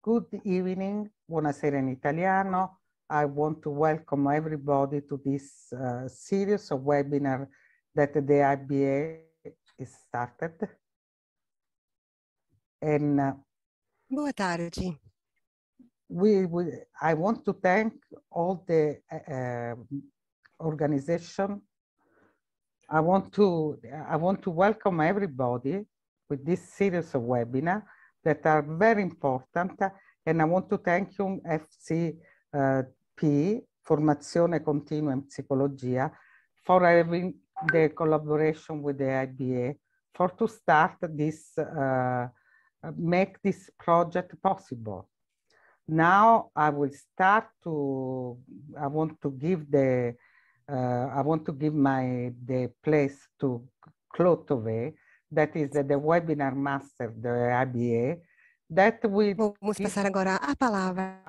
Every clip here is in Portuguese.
Good evening, buonasera in italiano. I want to welcome everybody to this series of webinar that the IBA is started. And Boa tarde. I want to thank all the organization. I want to welcome everybody with this series of webinar that are very important, and I want to thank you FCP, Formazione Continua in Psicologia, for having the collaboration with the IBA for to start this, make this project possible. Now I will start to, I want to give the place to Claude Tove, that is the webinar master the IBA, that will... Vamos passar agora a palavra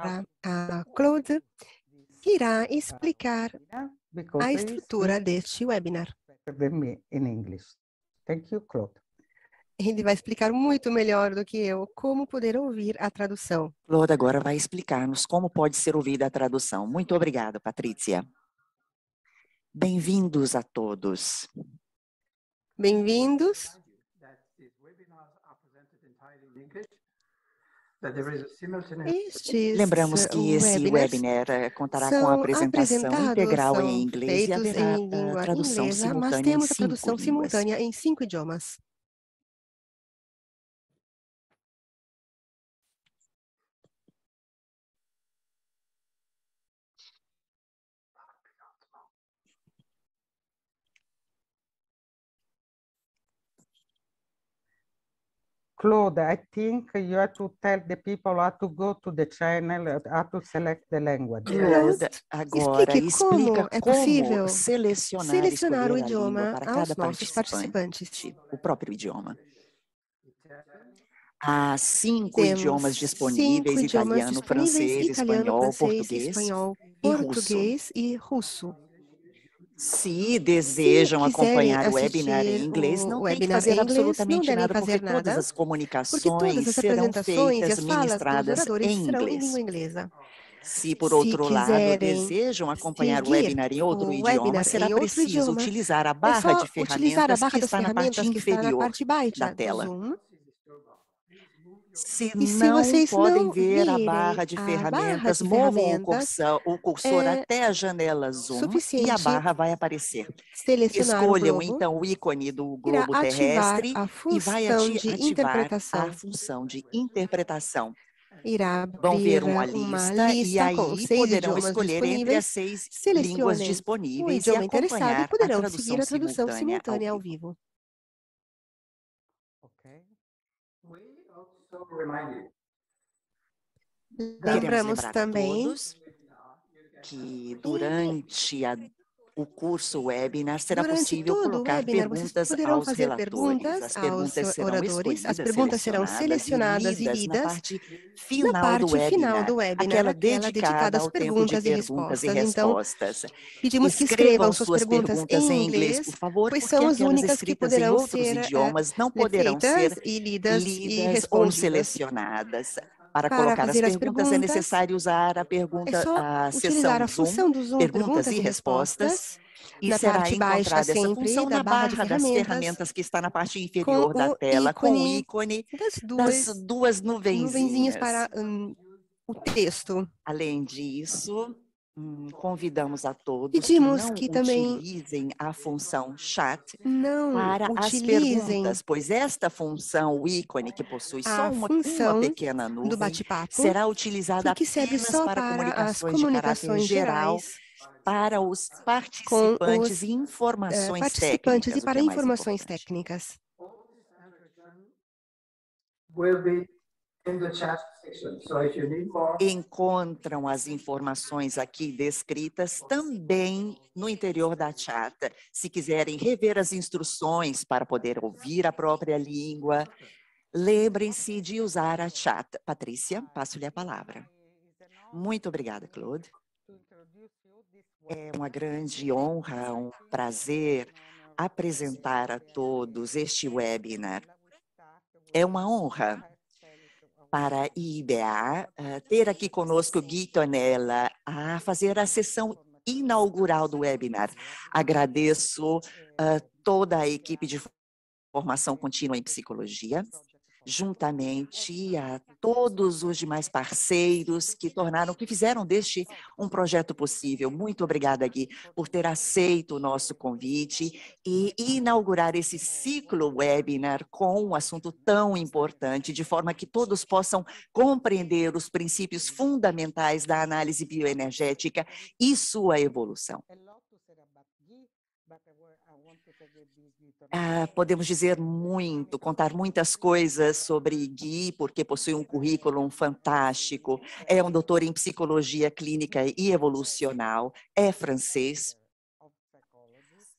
a Claude, que irá explicar a estrutura deste webinar. In English. Thank you, Claude. Ele vai explicar muito melhor do que eu como poder ouvir a tradução. Claude agora vai explicar-nos como pode ser ouvida a tradução. Muito obrigado, Patrícia. Bem-vindos a todos. Bem-vindos. Lembramos que esse webinar contará com a apresentação integral em inglês e haverá tradução simultânea mas temos a em tradução 5 simultânea em 5 idiomas. Claude, I think you have to tell the people how to go to the channel, how to select the language. Claude, agora explica é como possível selecionar o e escolher a idioma língua para cada aos nossos participantes. o próprio idioma. Há 5 Temos idiomas disponíveis, 5 idiomas italiano, disponíveis, italiano, francês, espanhol, português e russo. Se desejam acompanhar o webinar em inglês, não tem que fazer absolutamente nada, porque todas as comunicações serão feitas, ministradas em inglês. Se, por outro lado, desejam acompanhar o webinar em outro idioma, será preciso utilizar a barra de ferramentas que está na parte inferior da tela. Se não podem ver a barra de ferramentas, movam o cursor até a janela Zoom e a barra vai aparecer. Escolham então o ícone do globo terrestre e vai ativar a função de interpretação. Vão ver uma lista e aí poderão escolher entre as 6 línguas disponíveis e acompanhar a tradução simultânea ao vivo. Lembramos também que durante o curso webinar será possível colocar perguntas aos relatores. As perguntas serão escolhidas, selecionadas e lidas na parte final do webinar, aquela dedicada ao tempo de perguntas e respostas. Pedimos que escrevam suas perguntas em inglês, por favor, pois são as únicas que poderão outros idiomas não poderão ser lidas ou selecionadas. Para colocar as perguntas é necessário usar a seção do Zoom, perguntas e respostas, e será encontrada essa função na barra das ferramentas que está na parte inferior da tela, com o ícone das duas nuvenzinhas para o texto. Além disso, convidamos a todos que não utilizem a função chat para as perguntas, pois esta função, o ícone que possui só uma pequena nuvem, será utilizada apenas para comunicações de caráter geral, para os participantes e informações técnicas. Encontram as informações aqui descritas também no interior da chat. Se quiserem rever as instruções para poder ouvir a própria língua, lembrem-se de usar a chat. Patrícia, passo-lhe a palavra. Muito obrigada, Claude. É uma grande honra, um prazer apresentar a todos este webinar. É uma honra para a IBA ter aqui conosco Gui Tonella a fazer a sessão inaugural do webinar. Agradeço toda a equipe de formação contínua em psicologia, juntamente a todos os demais parceiros que fizeram deste um projeto possível. Muito obrigada, Gui, por ter aceito o nosso convite e inaugurar esse ciclo webinar com um assunto tão importante, de forma que todos possam compreender os princípios fundamentais da análise bioenergética e sua evolução. Podemos dizer muito, contar muitas coisas sobre Gui, porque possui um currículo fantástico, é um doutor em psicologia clínica e evolucional, é francês,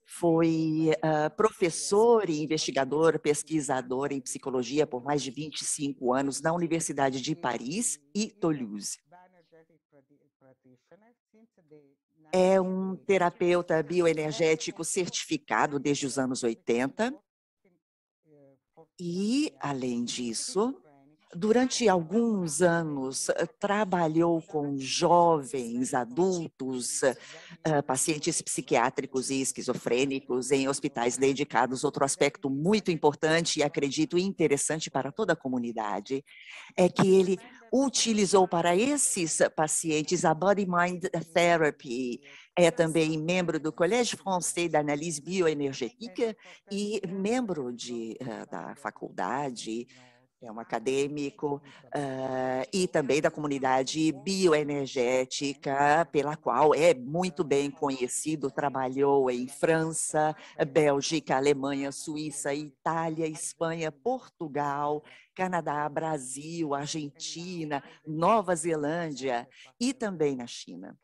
foi professor e investigador, pesquisador em psicologia por mais de 25 anos na Universidade de Paris e Toulouse. É um terapeuta bioenergético certificado desde os anos 80 e, além disso, durante alguns anos, trabalhou com jovens, adultos, pacientes psiquiátricos e esquizofrênicos em hospitais dedicados. Outro aspecto muito importante e, acredito, interessante para toda a comunidade é que ele utilizou para esses pacientes a Body Mind Therapy. É também membro do Collège Français d'Analyse Bioénergétique e membro da faculdade, é um acadêmico, e também da comunidade bioenergética, pela qual é muito bem conhecido. Trabalhou em França, Bélgica, Alemanha, Suíça, Itália, Espanha, Portugal, Canadá, Brasil, Argentina, Nova Zelândia e também na China.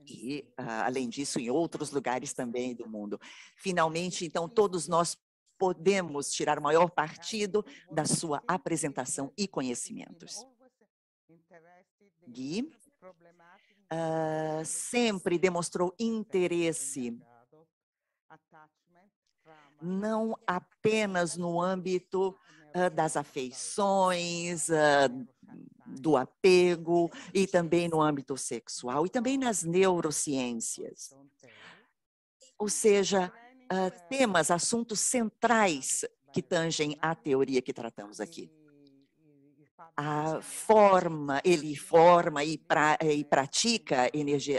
E, além disso, em outros lugares também do mundo. Finalmente, então, todos nós podemos tirar o maior partido da sua apresentação e conhecimentos. Gui sempre demonstrou interesse não apenas no âmbito das afeições, do apego, e também no âmbito sexual, e também nas neurociências. Ou seja, temas, assuntos centrais que tangem a teoria que tratamos aqui. Ele forma e pratica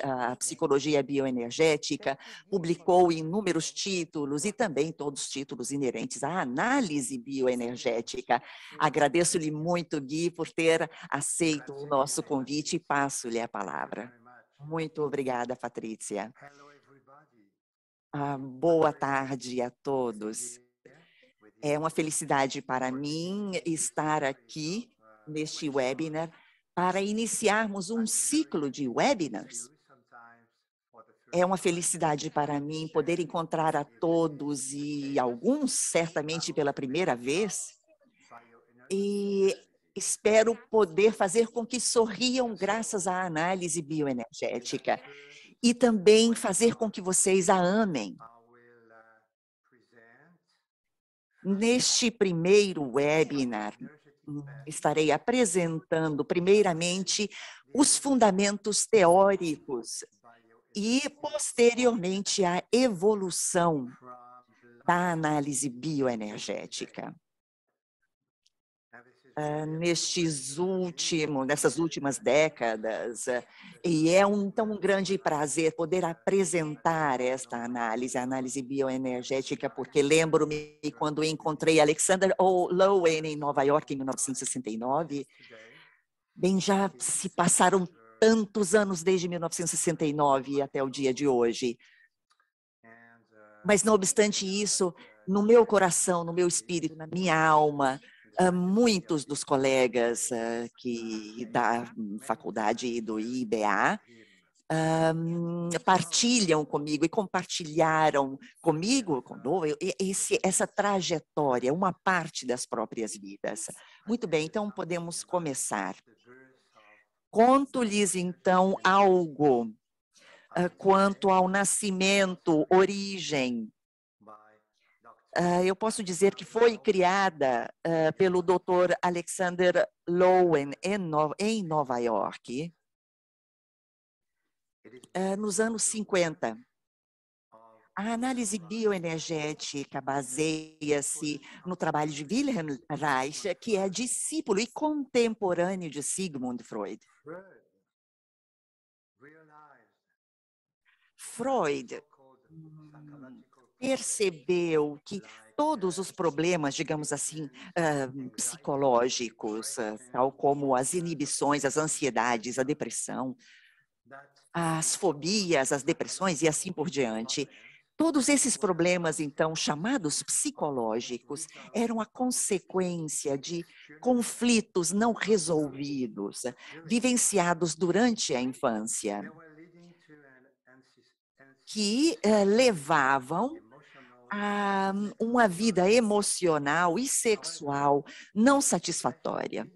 a psicologia bioenergética, publicou inúmeros títulos e também todos os títulos inerentes à análise bioenergética. Agradeço-lhe muito, Gui, por ter aceito o nosso convite e passo-lhe a palavra. Muito obrigada, Patrícia. Boa tarde a todos. É uma felicidade para mim estar aqui neste webinar para iniciarmos um ciclo de webinars. É uma felicidade para mim poder encontrar a todos e alguns certamente pela primeira vez, e espero poder fazer com que sorriam graças à análise bioenergética e também fazer com que vocês a amem. Neste primeiro webinar, estarei apresentando, primeiramente, os fundamentos teóricos e, posteriormente, a evolução da análise bioenergética. Nessas últimas décadas, e é um grande prazer poder apresentar esta análise, a análise bioenergética, porque lembro-me quando encontrei Alexander Lowen em Nova York em 1969. Bem, já se passaram tantos anos desde 1969 até o dia de hoje. Mas, não obstante isso, no meu coração, no meu espírito, na minha alma, muitos dos colegas da faculdade e do IBA partilham comigo e compartilharam comigo essa trajetória, uma parte das próprias vidas. Muito bem, então podemos começar. Conto-lhes, então, algo quanto ao nascimento, origem. Eu posso dizer que foi criada pelo Dr. Alexander Lowen em Nova York, nos anos 50. A análise bioenergética baseia-se no trabalho de Wilhelm Reich, que é discípulo e contemporâneo de Sigmund Freud. Freud percebeu que todos os problemas, digamos assim, psicológicos, tal como as inibições, as ansiedades, a depressão, as fobias, as depressões e assim por diante, todos esses problemas, então, chamados psicológicos, eram a consequência de conflitos não resolvidos, vivenciados durante a infância, que levavam a uma vida emocional e sexual não satisfatória.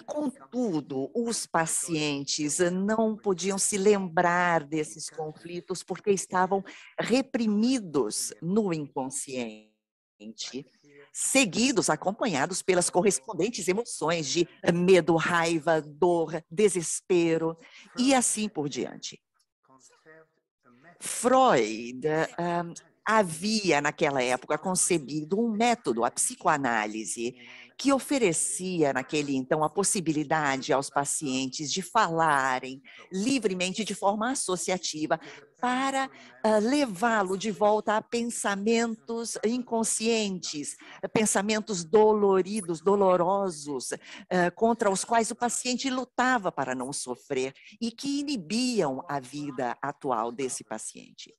Contudo, os pacientes não podiam se lembrar desses conflitos porque estavam reprimidos no inconsciente, seguidos, acompanhados pelas correspondentes emoções de medo, raiva, dor, desespero e assim por diante. Freud havia, naquela época, concebido um método, a psicoanálise, que oferecia, naquele então, a possibilidade aos pacientes de falarem livremente, de forma associativa, para levá-lo de volta a pensamentos inconscientes, pensamentos doloridos, dolorosos, contra os quais o paciente lutava para não sofrer e que inibiam a vida atual desse paciente.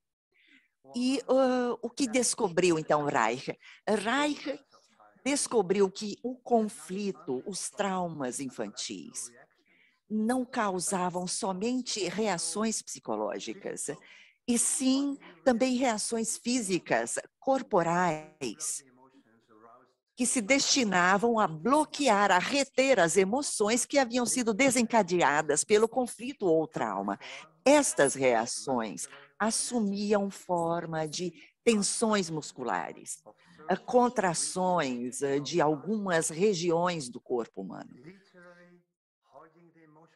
E o que descobriu, então, Reich? Reich descobriu que o conflito, os traumas infantis, não causavam somente reações psicológicas, e sim também reações físicas, corporais, que se destinavam a bloquear, a reter as emoções que haviam sido desencadeadas pelo conflito ou trauma. Estas reações assumiam forma de tensões musculares, contrações de algumas regiões do corpo humano,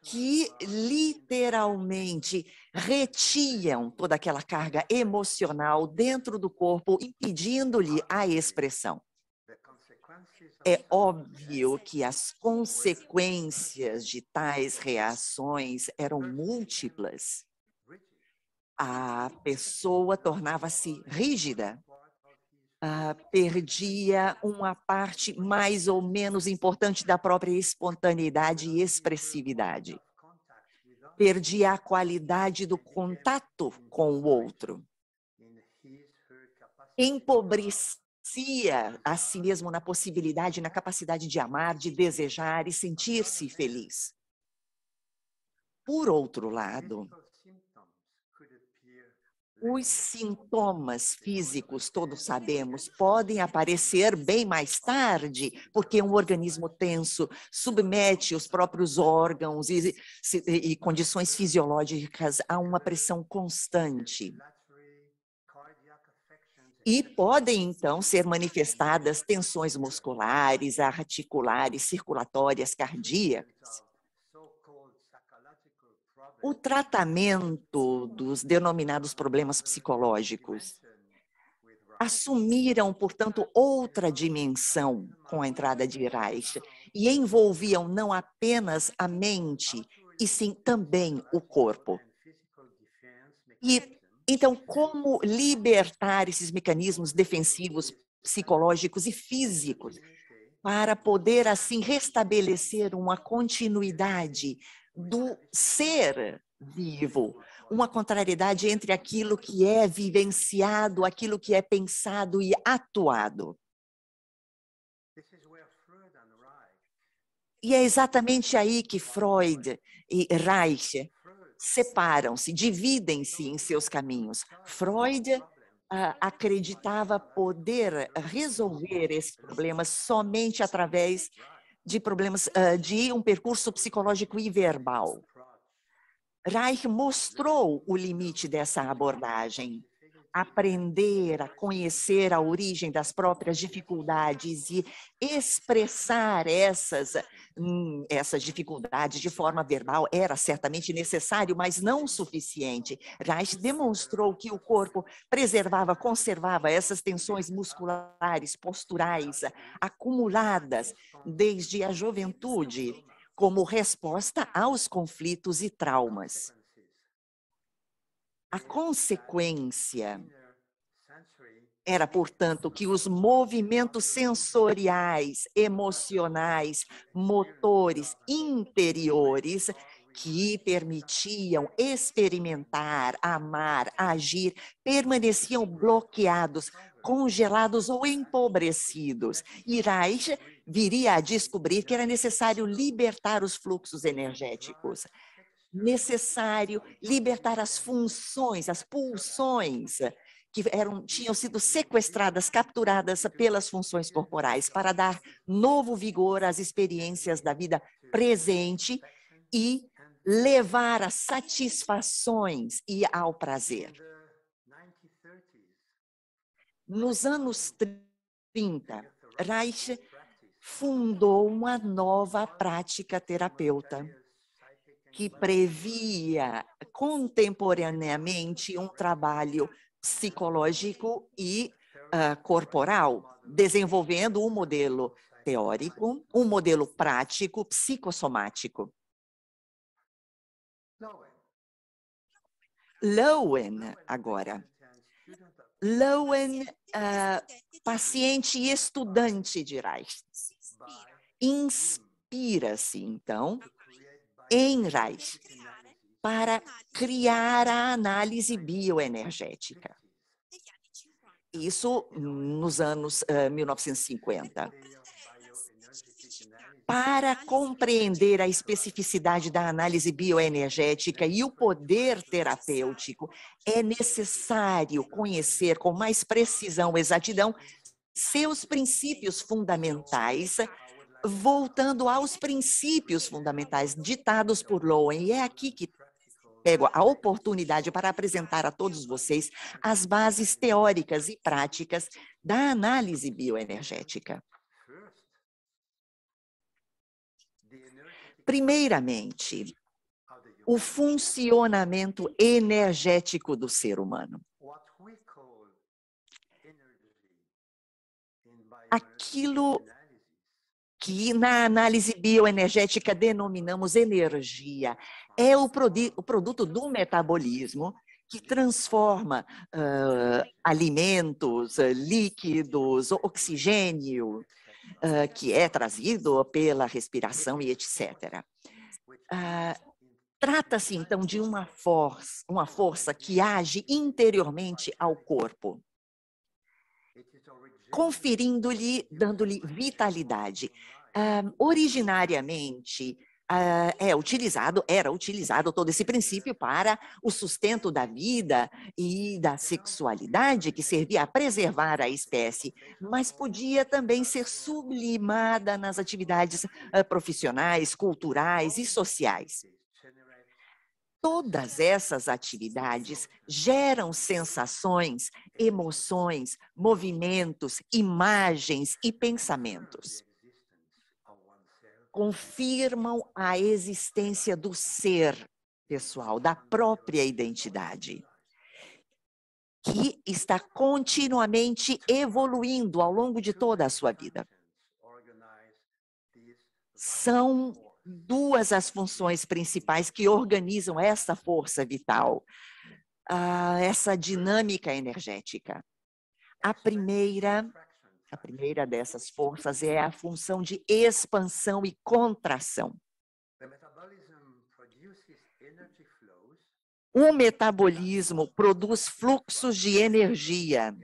que literalmente retiam toda aquela carga emocional dentro do corpo, impedindo-lhe a expressão. É óbvio que as consequências de tais reações eram múltiplas. A pessoa tornava-se rígida, perdia uma parte mais ou menos importante da própria espontaneidade e expressividade. Perdia a qualidade do contato com o outro. Empobrecia a si mesmo na possibilidade, na capacidade de amar, de desejar e sentir-se feliz. Por outro lado, os sintomas físicos, todos sabemos, podem aparecer bem mais tarde, porque um organismo tenso submete os próprios órgãos e condições fisiológicas a uma pressão constante. E podem, então, ser manifestadas tensões musculares, articulares, circulatórias, cardíacas. O tratamento dos denominados problemas psicológicos assumiram, portanto, outra dimensão com a entrada de Reich e envolviam não apenas a mente, e sim também o corpo. E, então, como libertar esses mecanismos defensivos psicológicos e físicos para poder, assim, restabelecer uma continuidade do ser vivo, uma contrariedade entre aquilo que é vivenciado, aquilo que é pensado e atuado. E é exatamente aí que Freud e Reich separam-se, dividem-se em seus caminhos. Freud acreditava poder resolver esses problemas somente através de problemas de um percurso psicológico e verbal. Reich mostrou o limite dessa abordagem. Aprender a conhecer a origem das próprias dificuldades e expressar essas dificuldades de forma verbal era certamente necessário, mas não suficiente. Reich demonstrou que o corpo conservava essas tensões musculares, posturais, acumuladas desde a juventude, como resposta aos conflitos e traumas. A consequência era, portanto, que os movimentos sensoriais, emocionais, motores interiores que permitiam experimentar, amar, agir, permaneciam bloqueados, congelados ou empobrecidos. E Reich viria a descobrir que era necessário libertar os fluxos energéticos, necessário libertar as funções, as pulsões que tinham sido sequestradas, capturadas pelas funções corporais, para dar novo vigor às experiências da vida presente e levar às satisfações e ao prazer. Nos anos 30, Reich fundou uma nova prática terapeuta que previa contemporaneamente um trabalho psicológico e corporal, desenvolvendo um modelo teórico, um modelo prático, psicossomático. Lowen, agora. Lowen, paciente e estudante de Reich, inspira-se, então, em Reich para criar a análise bioenergética. Isso nos anos 1950. Para compreender a especificidade da análise bioenergética e o poder terapêutico, é necessário conhecer com mais precisão e exatidão seus princípios fundamentais, voltando aos princípios fundamentais ditados por Lowen. E é aqui que pego a oportunidade para apresentar a todos vocês as bases teóricas e práticas da análise bioenergética. Primeiramente, o funcionamento energético do ser humano. Aquilo que na análise bioenergética denominamos energia, é o produto do metabolismo que transforma alimentos, líquidos, oxigênio, que é trazido pela respiração e etc. Trata-se, então, de uma força que age interiormente ao corpo, dando-lhe vitalidade. Originariamente, era utilizado todo esse princípio para o sustento da vida e da sexualidade, que servia a preservar a espécie, mas podia também ser sublimada nas atividades profissionais, culturais e sociais. Todas essas atividades geram sensações, emoções, movimentos, imagens e pensamentos. Confirmam a existência do ser pessoal, da própria identidade, que está continuamente evoluindo ao longo de toda a sua vida. São duas as funções principais que organizam essa força vital, essa dinâmica energética. A primeira dessas forças é a função de expansão e contração. O metabolismo produz fluxos de energia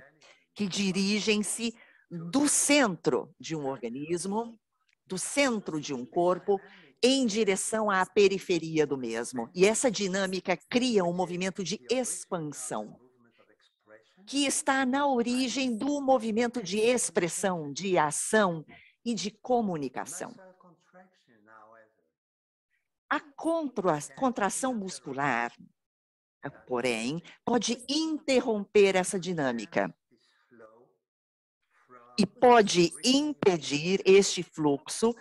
que dirigem-se do centro de um organismo, do centro de um corpo, em direção à periferia do mesmo. E essa dinâmica cria um movimento de expansão, que está na origem do movimento de expressão, de ação e de comunicação. A contração muscular, porém, pode interromper essa dinâmica e pode impedir este fluxo,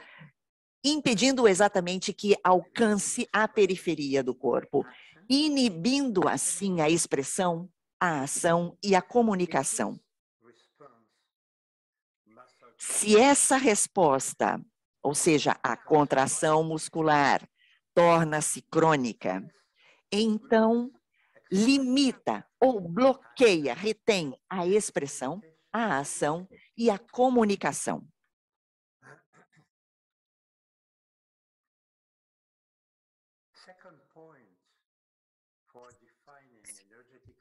impedindo exatamente que alcance a periferia do corpo, inibindo assim a expressão, a ação e a comunicação. Se essa resposta, ou seja, a contração muscular, torna-se crônica, então limita ou bloqueia, retém a expressão, a ação e a comunicação.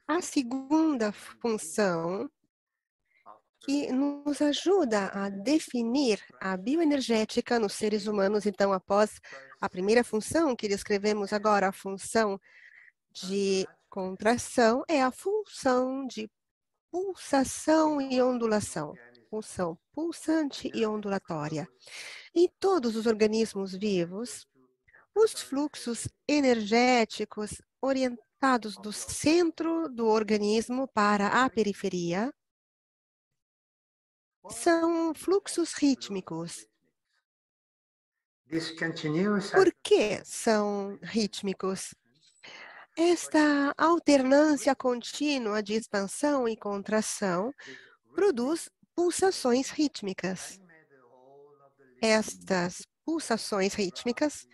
A segunda função que nos ajuda a definir a bioenergética nos seres humanos, então, após a primeira função que descrevemos agora, a função de contração, é a função de pulsação e ondulação. Função pulsante e ondulatória. Em todos os organismos vivos, os fluxos energéticos orientados do centro do organismo para a periferia são fluxos rítmicos. Por que são rítmicos? Esta alternância contínua de expansão e contração produz pulsações rítmicas. Estas pulsações rítmicas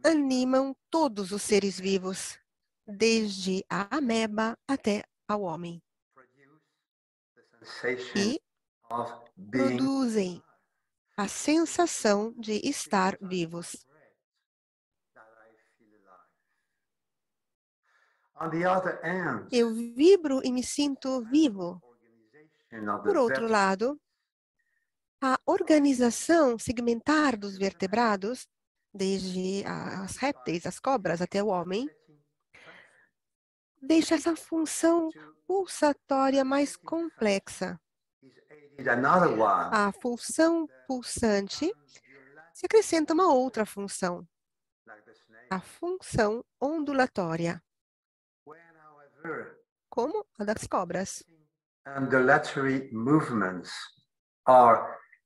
animam todos os seres vivos, desde a ameba até ao homem. E produzem a sensação de estar vivos. Eu vibro e me sinto vivo. Por outro lado, a organização segmentar dos vertebrados, desde as répteis, as cobras até o homem, deixa essa função pulsatória mais complexa. À função pulsante se acrescenta uma outra função, a função ondulatória, como a das cobras.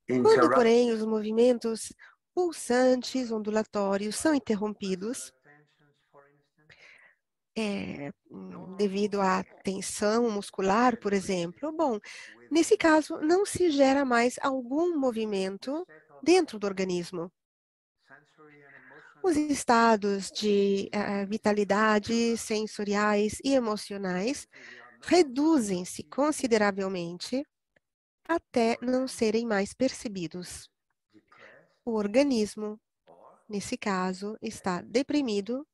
Quando, porém, os movimentos pulsantes, ondulatórios, são interrompidos, devido à tensão muscular, por exemplo, bom, nesse caso, não se gera mais algum movimento dentro do organismo. Os estados de vitalidade sensoriais e emocionais reduzem-se consideravelmente até não serem mais percebidos. O organismo, nesse caso, está deprimido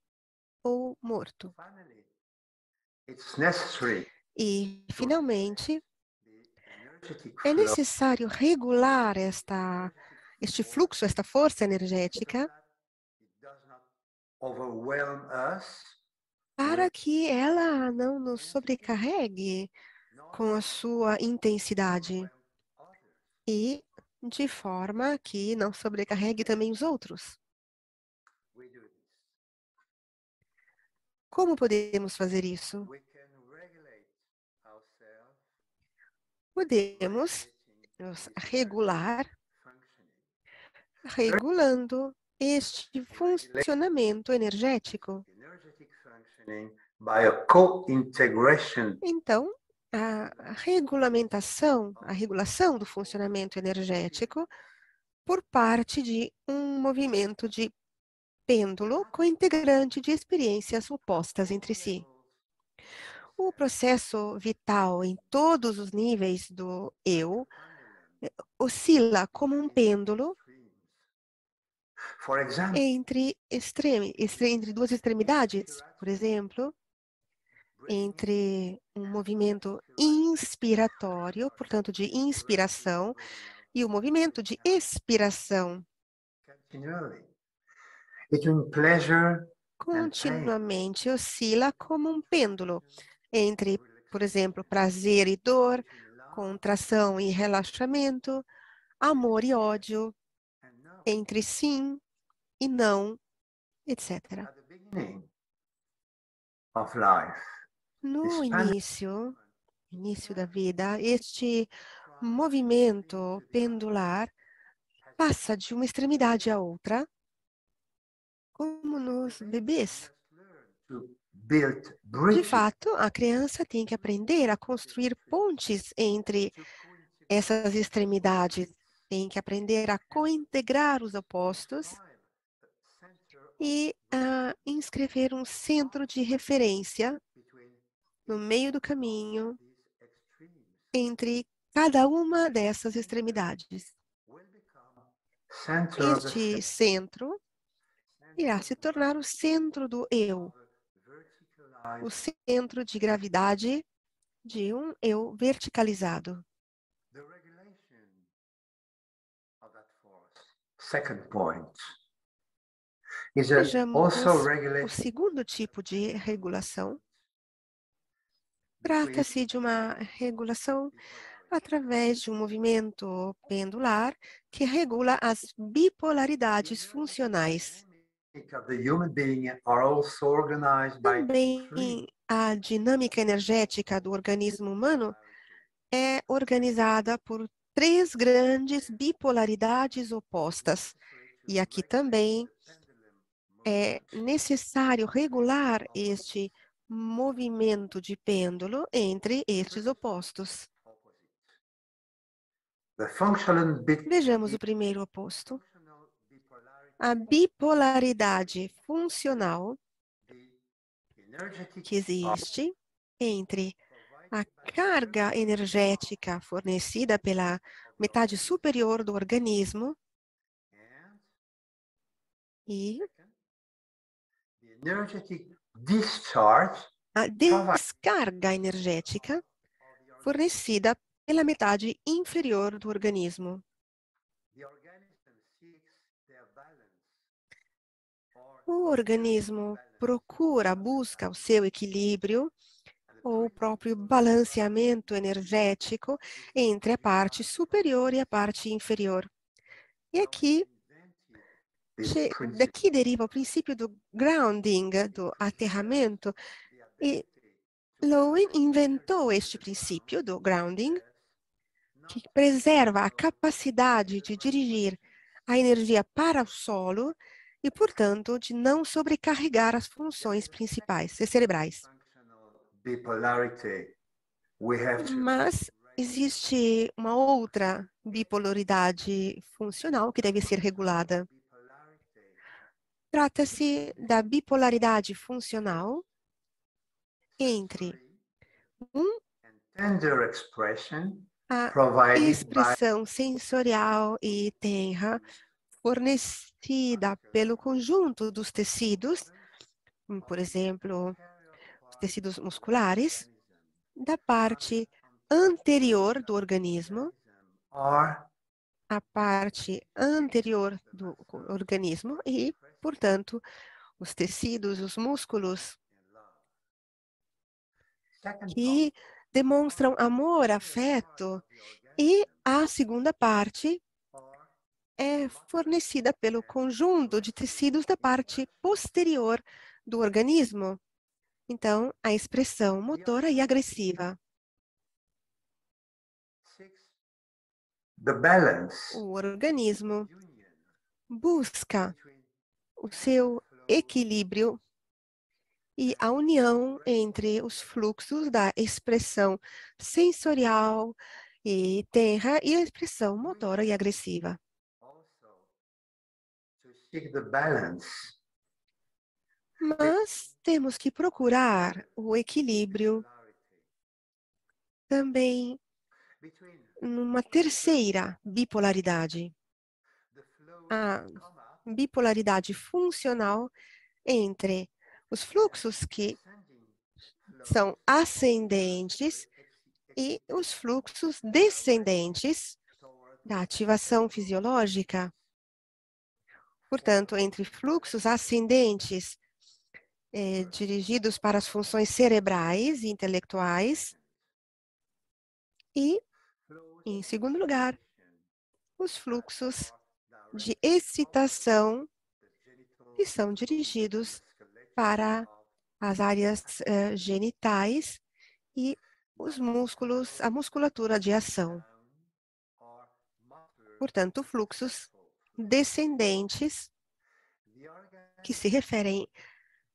ou morto. E, finalmente, é necessário regular este fluxo, esta força energética, para que ela não nos sobrecarregue com a sua intensidade e de forma que não sobrecarregue também os outros. Como podemos fazer isso? Podemos nos regular, regulando este funcionamento energético. Então, a regulação do funcionamento energético por parte de um movimento de pêndulo co-integrante de experiências opostas entre si. O processo vital em todos os níveis do eu oscila como um pêndulo entre duas extremidades, por exemplo, entre um movimento inspiratório, portanto, de inspiração, e o movimento de expiração. Continuamente oscila como um pêndulo entre, por exemplo, prazer e dor, contração e relaxamento, amor e ódio, entre sim e não, etc. No início da vida, este movimento pendular passa de uma extremidade à outra, como nos bebês. De fato, a criança tem que aprender a construir pontes entre essas extremidades, tem que aprender a cointegrar os opostos e a inscrever um centro de referência no meio do caminho entre cada uma dessas extremidades. Este centro irá se tornar o centro do eu, o centro de gravidade de um eu verticalizado. Vejamos o segundo tipo de regulação. Trata-se de uma regulação através de um movimento pendular que regula as bipolaridades funcionais. Também a dinâmica energética do organismo humano é organizada por 3 grandes bipolaridades opostas. E aqui também é necessário regular este movimento de pêndulo entre estes opostos. Vejamos o primeiro oposto. A bipolaridade funcional que existe entre a carga energética fornecida pela metade superior do organismo e a descarga energética fornecida pela metade inferior do organismo. O organismo busca o seu equilíbrio ou o próprio balanceamento energético entre a parte superior e a parte inferior. E daqui deriva o princípio do grounding, do aterramento, e Lowen inventou este princípio do grounding, que preserva a capacidade de dirigir a energia para o solo e, portanto, de não sobrecarregar as funções principais cerebrais. Mas existe uma outra bipolaridade funcional que deve ser regulada. Trata-se da bipolaridade funcional entre a expressão sensorial e tenra fornecida pelo conjunto dos tecidos, por exemplo, os tecidos musculares, da parte anterior do organismo, a parte anterior do organismo e, portanto, os tecidos, os músculos que demonstram amor, afeto, e a segunda parte é fornecida pelo conjunto de tecidos da parte posterior do organismo. Então, a expressão motora e agressiva. O organismo busca o seu equilíbrio e a união entre os fluxos da expressão sensorial e tenra e a expressão motora e agressiva. Mas temos que procurar o equilíbrio também numa terceira bipolaridade. A bipolaridade funcional entre os fluxos que são ascendentes e os fluxos descendentes da ativação fisiológica. Portanto, entre fluxos ascendentes dirigidos para as funções cerebrais e intelectuais e, em segundo lugar, os fluxos de excitação que são dirigidos para as áreas genitais e os músculos, a musculatura de ação. Portanto, fluxos descendentes que se referem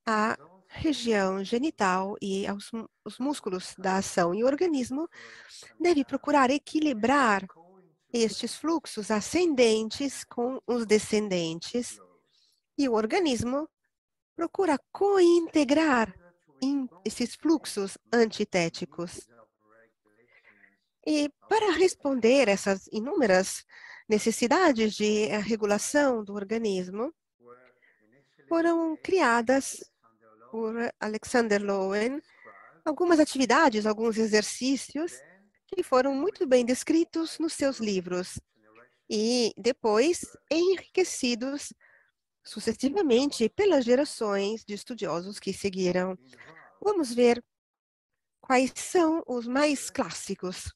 à região genital e aos os músculos da ação. E o organismo deve procurar equilibrar estes fluxos ascendentes com os descendentes. E o organismo procura cointegrar esses fluxos antitéticos. E para responder essas inúmeras necessidades de regulação do organismo, foram criadas por Alexander Lowen algumas atividades, alguns exercícios que foram muito bem descritos nos seus livros e depois enriquecidos sucessivamente pelas gerações de estudiosos que seguiram. Vamos ver quais são os mais clássicos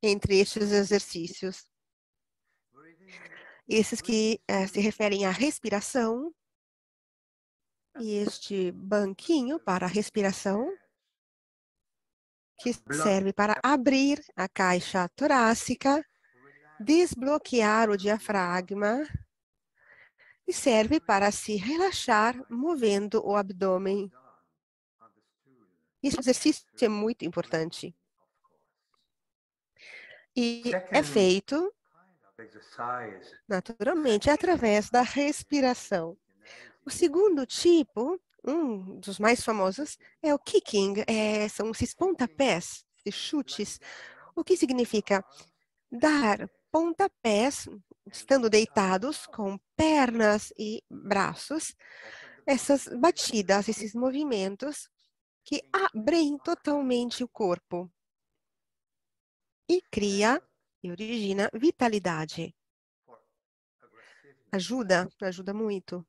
entre estes exercícios. Esses que se referem à respiração, e este banquinho para a respiração, que serve para abrir a caixa torácica, desbloquear o diafragma, e serve para se relaxar movendo o abdômen. Esse exercício é muito importante. E é feito, naturalmente, através da respiração. O segundo tipo, um dos mais famosos, é o kicking, são esses pontapés, esses chutes, o que significa dar pontapés, estando deitados, com pernas e braços, essas batidas, esses movimentos que abrem totalmente o corpo e cria e origina vitalidade. Ajuda muito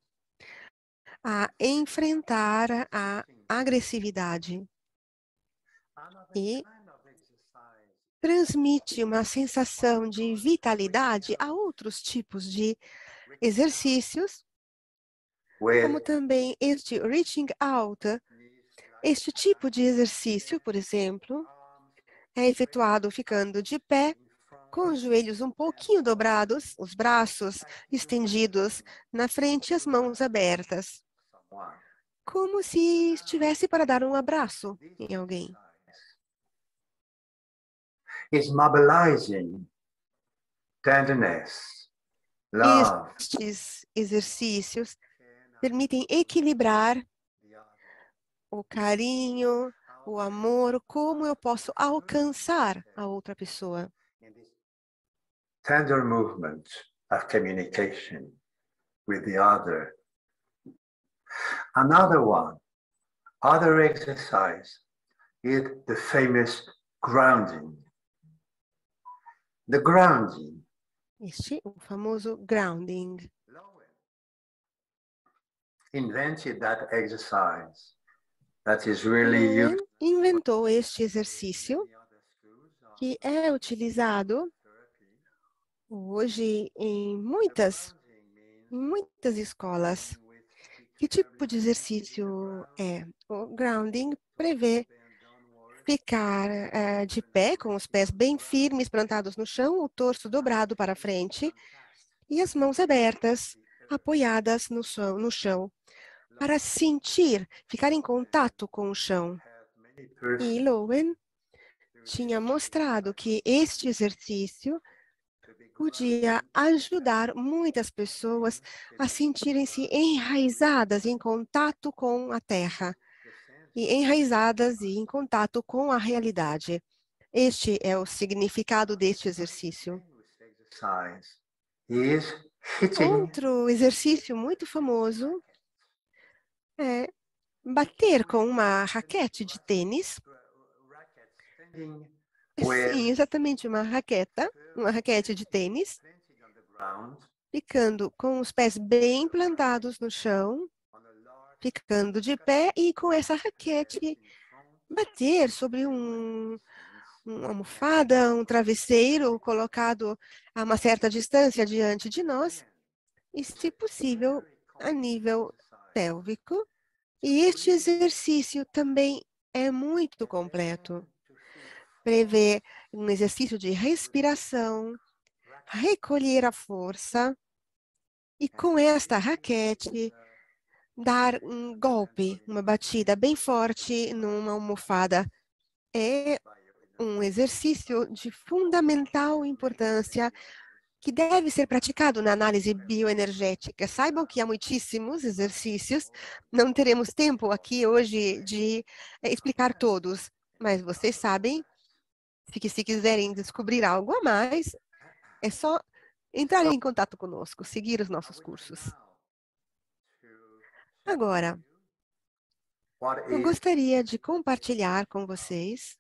a enfrentar a agressividade e transmite uma sensação de vitalidade a outros tipos de exercícios, como também este reaching out. Este tipo de exercício, por exemplo, é efetuado ficando de pé, com os joelhos um pouquinho dobrados, os braços estendidos na frente e as mãos abertas, como se estivesse para dar um abraço em alguém. It's mobilizing tenderness, love. Estes exercícios permitem equilibrar o carinho, o amor, como eu posso alcançar a outra pessoa. Tender movement of communication with the other. Another one, other exercise is the famous grounding. The grounding. O famoso grounding. Invented that exercise that is really used. Inventou este exercício que é utilizado hoje em muitas escolas. Que tipo de exercício é? O grounding prevê ficar de pé, com os pés bem firmes, plantados no chão, o torso dobrado para frente e as mãos abertas, apoiadas no chão, para sentir, ficar em contato com o chão. E Lowen tinha mostrado que este exercício podia ajudar muitas pessoas a sentirem-se enraizadas em contato com a terra e enraizadas e em contato com a realidade. Este é o significado deste exercício. Outro exercício muito famoso é bater com uma raquete de tênis. Sim, exatamente, uma raquete de tênis, ficando com os pés bem plantados no chão, ficando de pé e com essa raquete bater sobre uma almofada, um travesseiro colocado a uma certa distância diante de nós e, se possível, a nível pélvico. E este exercício também é muito completo. Prevê um exercício de respiração, recolher a força e com esta raquete dar um golpe, uma batida bem forte numa almofada. É um exercício de fundamental importância que deve ser praticado na análise bioenergética. Saibam que há muitíssimos exercícios, não teremos tempo aqui hoje de explicar todos, mas vocês sabem que se quiserem descobrir algo a mais, é só entrar em contato conosco, seguir os nossos cursos. Agora, eu gostaria de compartilhar com vocês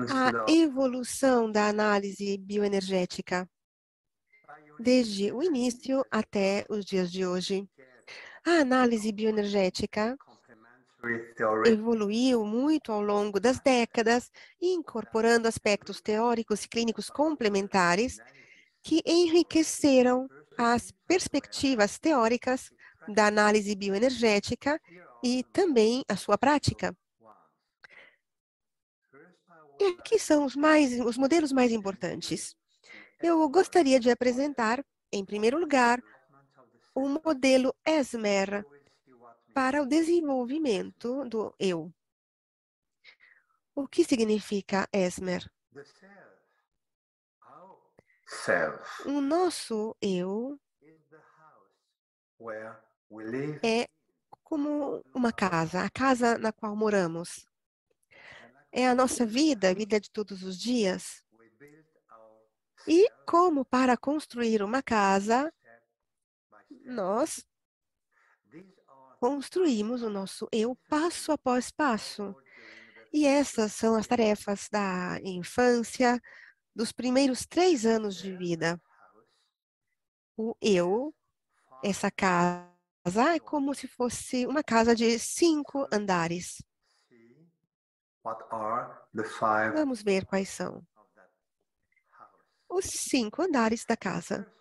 a evolução da análise bioenergética desde o início até os dias de hoje. A análise bioenergética evoluiu muito ao longo das décadas, incorporando aspectos teóricos e clínicos complementares que enriqueceram as perspectivas teóricas da análise bioenergética e também a sua prática. E aqui são os modelos mais importantes. Eu gostaria de apresentar, em primeiro lugar, o modelo ESMER para o desenvolvimento do eu. O que significa ESMER? O nosso eu é como uma casa, a casa na qual moramos. É a nossa vida, a vida de todos os dias. E como para construir uma casa, nós construímos o nosso eu passo após passo. E essas são as tarefas da infância, dos primeiros 3 anos de vida. O eu, essa casa, é como se fosse uma casa de 5 andares. Vamos ver quais são os 5 andares da casa.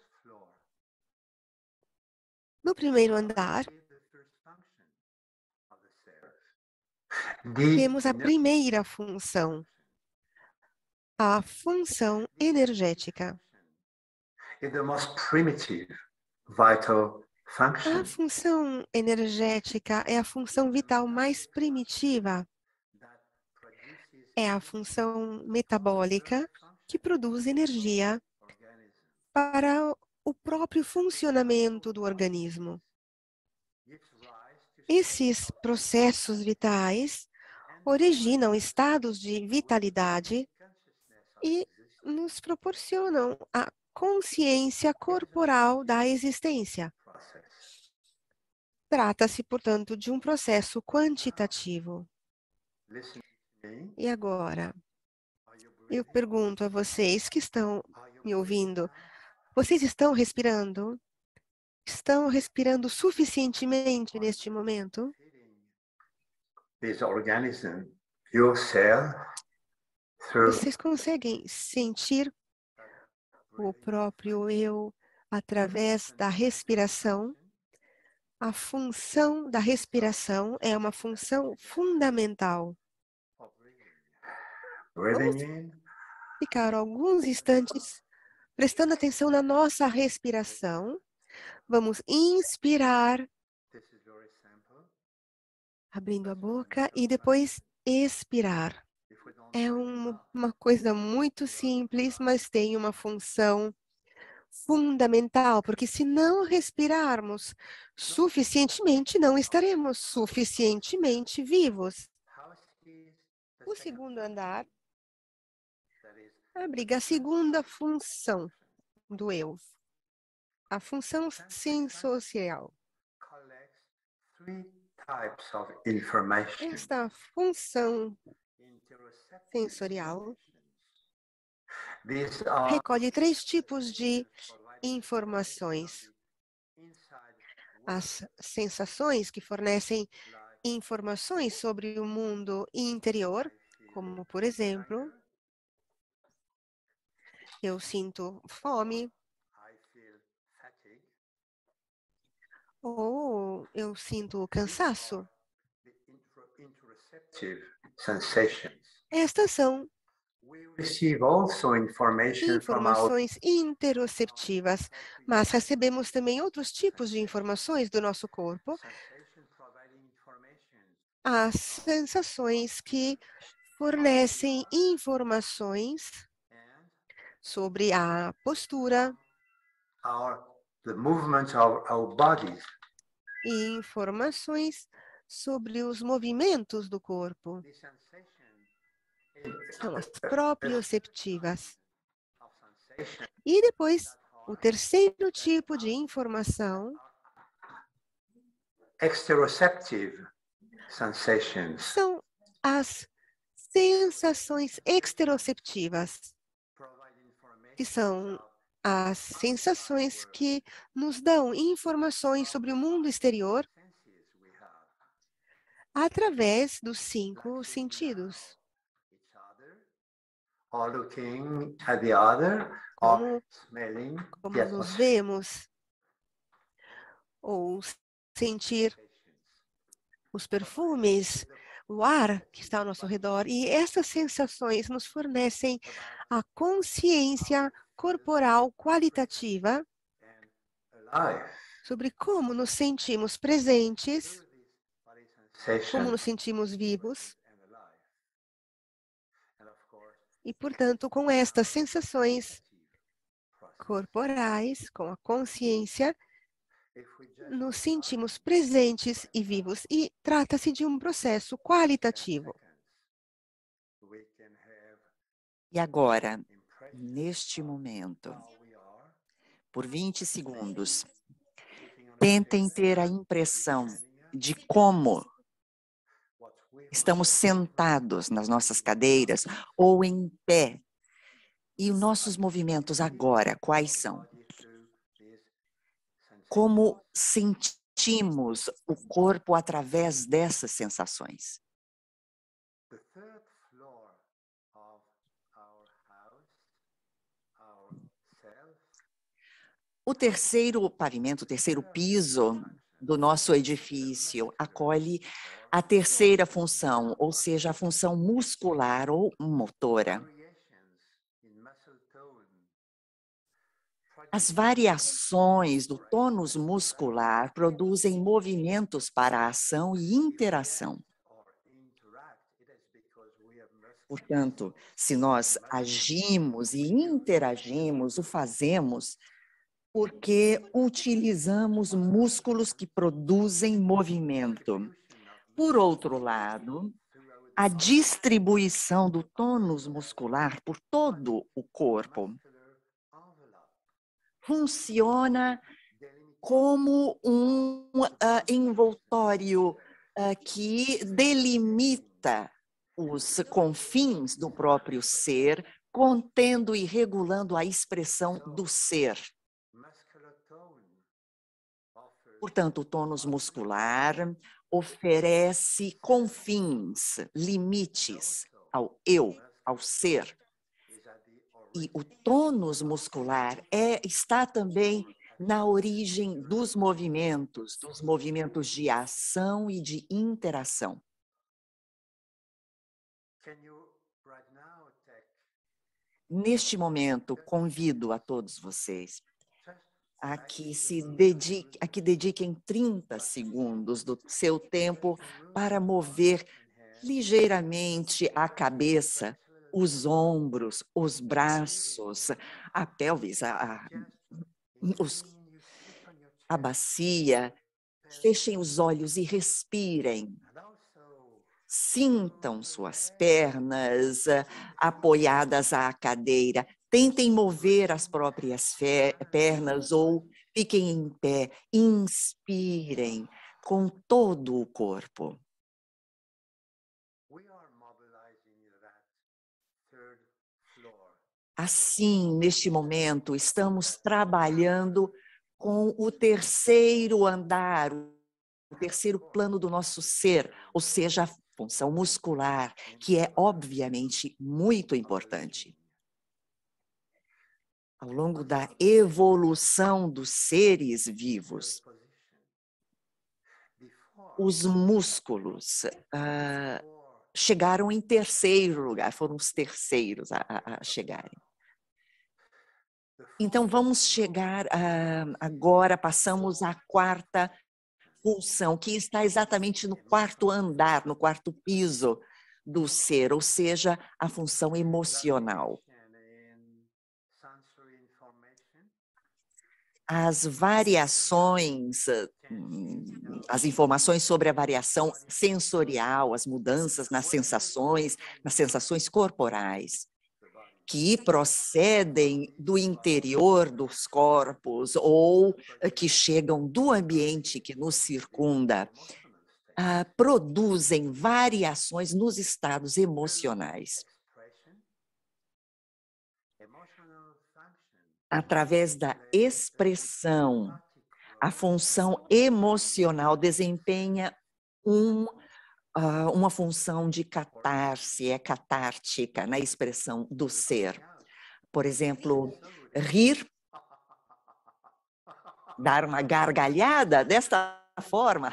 No primeiro andar, temos a primeira função, a função energética. A função energética é a função vital mais primitiva. É a função metabólica que produz energia para o próprio funcionamento do organismo. Esses processos vitais originam estados de vitalidade e nos proporcionam a consciência corporal da existência. Trata-se, portanto, de um processo quantitativo. E agora, eu pergunto a vocês que estão me ouvindo, vocês estão respirando? Estão respirando suficientemente neste momento? Vocês conseguem sentir o próprio eu através da respiração? A função da respiração é uma função fundamental. Vamos ficar alguns instantes prestando atenção na nossa respiração. Vamos inspirar, abrindo a boca, e depois expirar. É uma coisa muito simples, mas tem uma função fundamental, porque se não respirarmos suficientemente, não estaremos suficientemente vivos. O segundo andar abriga a segunda função do eu, a função sensorial. Esta função sensorial recolhe 3 tipos de informações. As sensações, que fornecem informações sobre o mundo interior, como, por exemplo, eu sinto fome, ou eu sinto cansaço. Estas são informações interoceptivas, mas recebemos também outros tipos de informações do nosso corpo, as sensações que fornecem informações sobre a postura e informações sobre os movimentos do corpo. São as proprioceptivas. E depois, o terceiro tipo de informação são as sensações exteroceptivas, que são as sensações que nos dão informações sobre o mundo exterior através dos 5 sentidos. Como nos vemos, ou sentir os perfumes, o ar que está ao nosso redor. E essas sensações nos fornecem a consciência corporal qualitativa sobre como nos sentimos presentes, como nos sentimos vivos. E, portanto, com estas sensações corporais, com a consciência, nos sentimos presentes e vivos. E trata-se de um processo qualitativo. E agora, neste momento, por 20 segundos, tentem ter a impressão de como estamos sentados nas nossas cadeiras ou em pé. E os nossos movimentos agora, quais são? Como sentimos o corpo através dessas sensações? O terceiro pavimento, o terceiro piso do nosso edifício acolhe a terceira função, ou seja, a função muscular ou motora. As variações do tônus muscular produzem movimentos para a ação e interação. Portanto, se nós agimos e interagimos, o fazemos porque utilizamos músculos que produzem movimento. Por outro lado, a distribuição do tônus muscular por todo o corpo funciona como um envoltório que delimita os confins do próprio ser, contendo e regulando a expressão do ser. Portanto, o tônus muscular oferece confins, limites ao eu, ao ser. E o tônus muscular está também na origem dos movimentos de ação e de interação. Neste momento, convido a todos vocês a que dediquem 30 segundos do seu tempo para mover ligeiramente a cabeça, os ombros, os braços, a pelvis, a bacia. Fechem os olhos e respirem. Sintam suas pernas apoiadas à cadeira. Tentem mover as próprias pernas ou fiquem em pé. Inspirem com todo o corpo. Assim, neste momento, estamos trabalhando com o terceiro andar, o terceiro plano do nosso ser, ou seja, a função muscular, que é, obviamente, muito importante. Ao longo da evolução dos seres vivos, os músculos chegaram em terceiro lugar, foram os terceiros a chegarem. Então, vamos chegar agora, passamos à quarta função, que está exatamente no quarto andar, no quarto piso do ser, ou seja, a função emocional. As variações, as informações sobre a variação sensorial, as mudanças nas sensações corporais, que procedem do interior dos corpos ou que chegam do ambiente que nos circunda, produzem variações nos estados emocionais. Através da expressão, a função emocional desempenha uma função de catarse, é catártica na expressão do ser. Por exemplo, rir, dar uma gargalhada desta forma,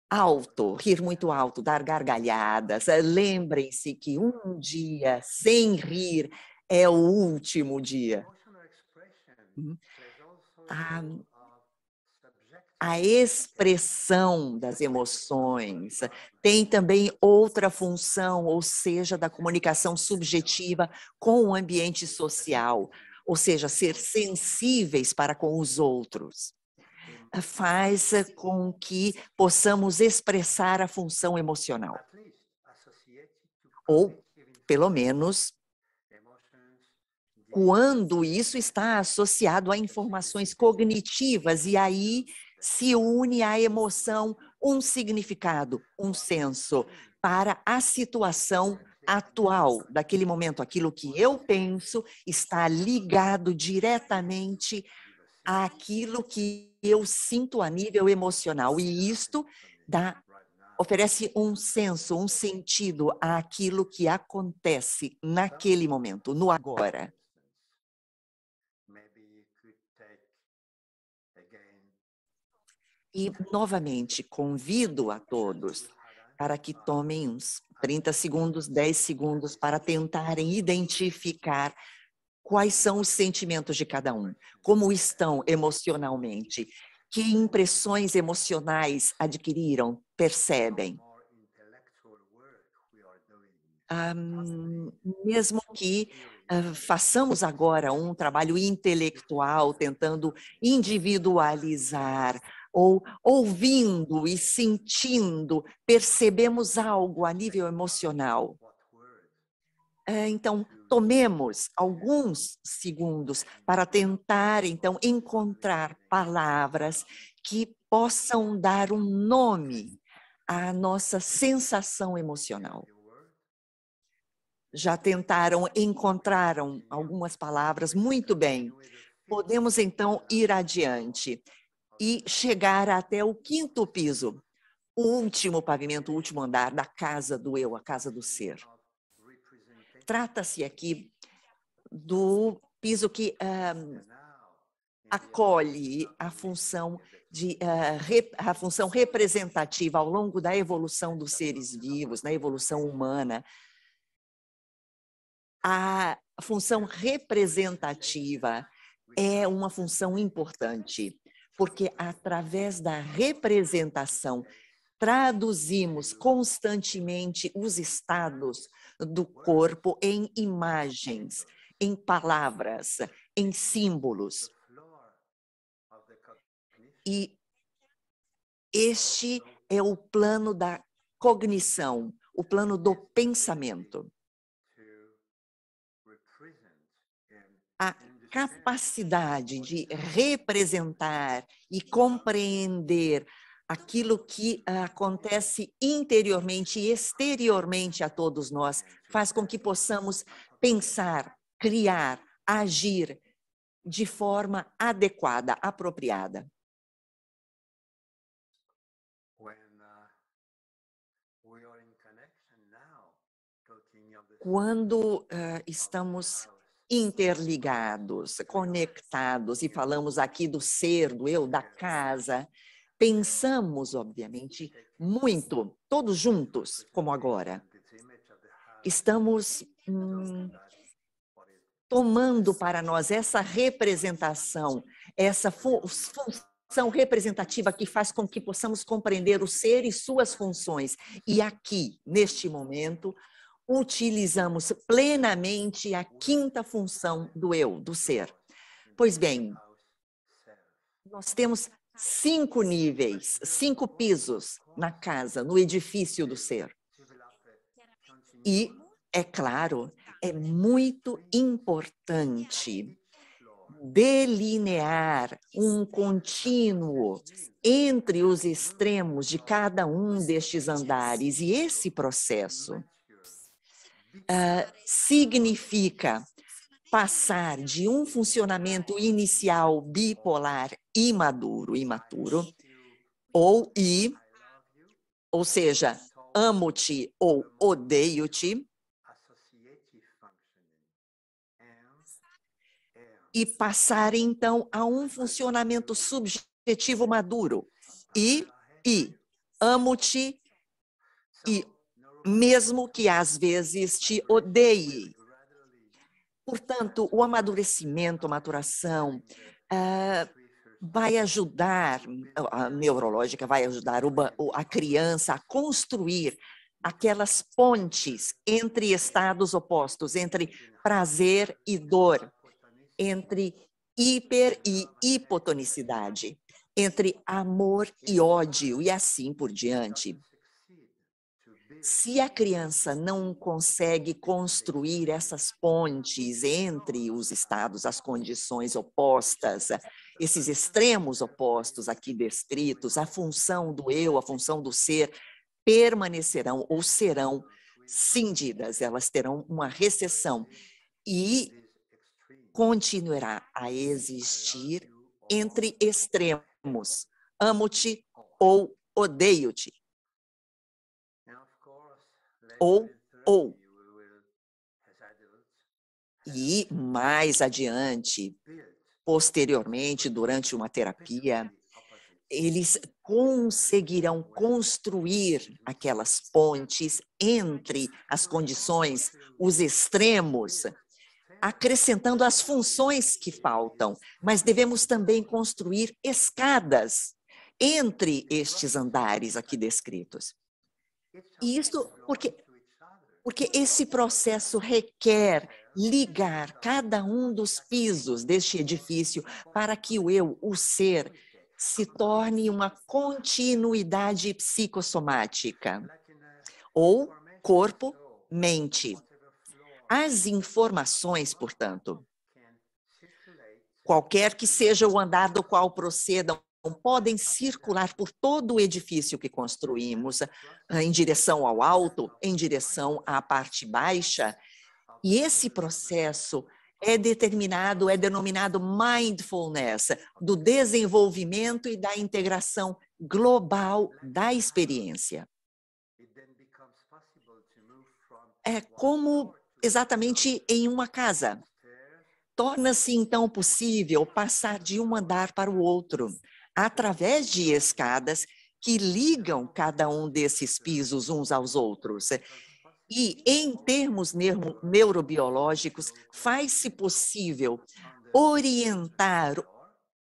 alto, rir muito alto, dar gargalhadas. Lembrem-se que um dia sem rir é o último dia. A expressão das emoções tem também outra função, ou seja, da comunicação subjetiva com o ambiente social, ou seja, ser sensíveis para com os outros. Faz com que possamos expressar a função emocional. Ou, pelo menos, quando isso está associado a informações cognitivas, e aí se une à emoção um significado, um senso, para a situação atual, daquele momento. Aquilo que eu penso está ligado diretamente àquilo que eu sinto a nível emocional, e isto oferece um senso, um sentido àquilo que acontece naquele momento, no agora. E, novamente, convido a todos para que tomem uns 30 segundos, 10 segundos para tentarem identificar quais são os sentimentos de cada um, como estão emocionalmente, que impressões emocionais adquiriram, percebem. Mesmo que façamos agora um trabalho intelectual, tentando individualizar, ou ouvindo e sentindo, percebemos algo a nível emocional. Então, tomemos alguns segundos para tentar, então, encontrar palavras que possam dar um nome à nossa sensação emocional. Já tentaram, encontraram algumas palavras? Muito bem. Podemos, então, ir adiante e chegar até o quinto piso, o último pavimento, o último andar da casa do eu, a casa do ser. Trata-se aqui do piso que acolhe a função representativa ao longo da evolução dos seres vivos, na evolução humana. A função representativa é uma função importante, porque através da representação traduzimos constantemente os estados do corpo em imagens, em palavras, em símbolos. E este é o plano da cognição, o plano do pensamento. A capacidade de representar e compreender aquilo que acontece interiormente e exteriormente a todos nós faz com que possamos pensar, criar, agir de forma adequada, apropriada. Quando estamos interligados, conectados, e falamos aqui do ser, do eu, da casa, pensamos, obviamente, muito, todos juntos, como agora. Estamos tomando para nós essa representação, essa função representativa que faz com que possamos compreender o ser e suas funções. E aqui, neste momento, utilizamos plenamente a quinta função do eu, do ser. Pois bem, nós temos 5 níveis, 5 pisos na casa, no edifício do ser. E, é claro, é muito importante delinear um contínuo entre os extremos de cada um destes andares. E esse processo significa passar de um funcionamento inicial bipolar imaturo, ou seja, amo-te ou odeio-te, e passar, então, a um funcionamento subjetivo maduro. E amo-te, e mesmo que às vezes te odeie. Portanto, o amadurecimento, a maturação, vai ajudar, a neurológica vai ajudar a criança a construir aquelas pontes entre estados opostos, entre prazer e dor, entre hiper e hipotonicidade, entre amor e ódio e assim por diante. Se a criança não consegue construir essas pontes entre os estados, as condições opostas, esses extremos opostos aqui descritos, a função do eu, a função do ser, permanecerão ou serão cindidas, elas terão uma recessão e continuará a existir entre extremos, amo-te ou odeio-te. Ou. E mais adiante, posteriormente, durante uma terapia, eles conseguirão construir aquelas pontes entre as condições, os extremos, acrescentando as funções que faltam, mas devemos também construir escadas entre estes andares aqui descritos. E isso porque esse processo requer ligar cada um dos pisos deste edifício para que o eu, o ser, se torne uma continuidade psicossomática, ou corpo-mente. As informações, portanto, qualquer que seja o andar do qual procedam, podem circular por todo o edifício que construímos, em direção ao alto, em direção à parte baixa, e esse processo é denominado mindfulness, do desenvolvimento e da integração global da experiência. É como exatamente em uma casa. Torna-se, então, possível passar de um andar para o outro, através de escadas que ligam cada um desses pisos uns aos outros. E, em termos neurobiológicos, faz-se possível orientar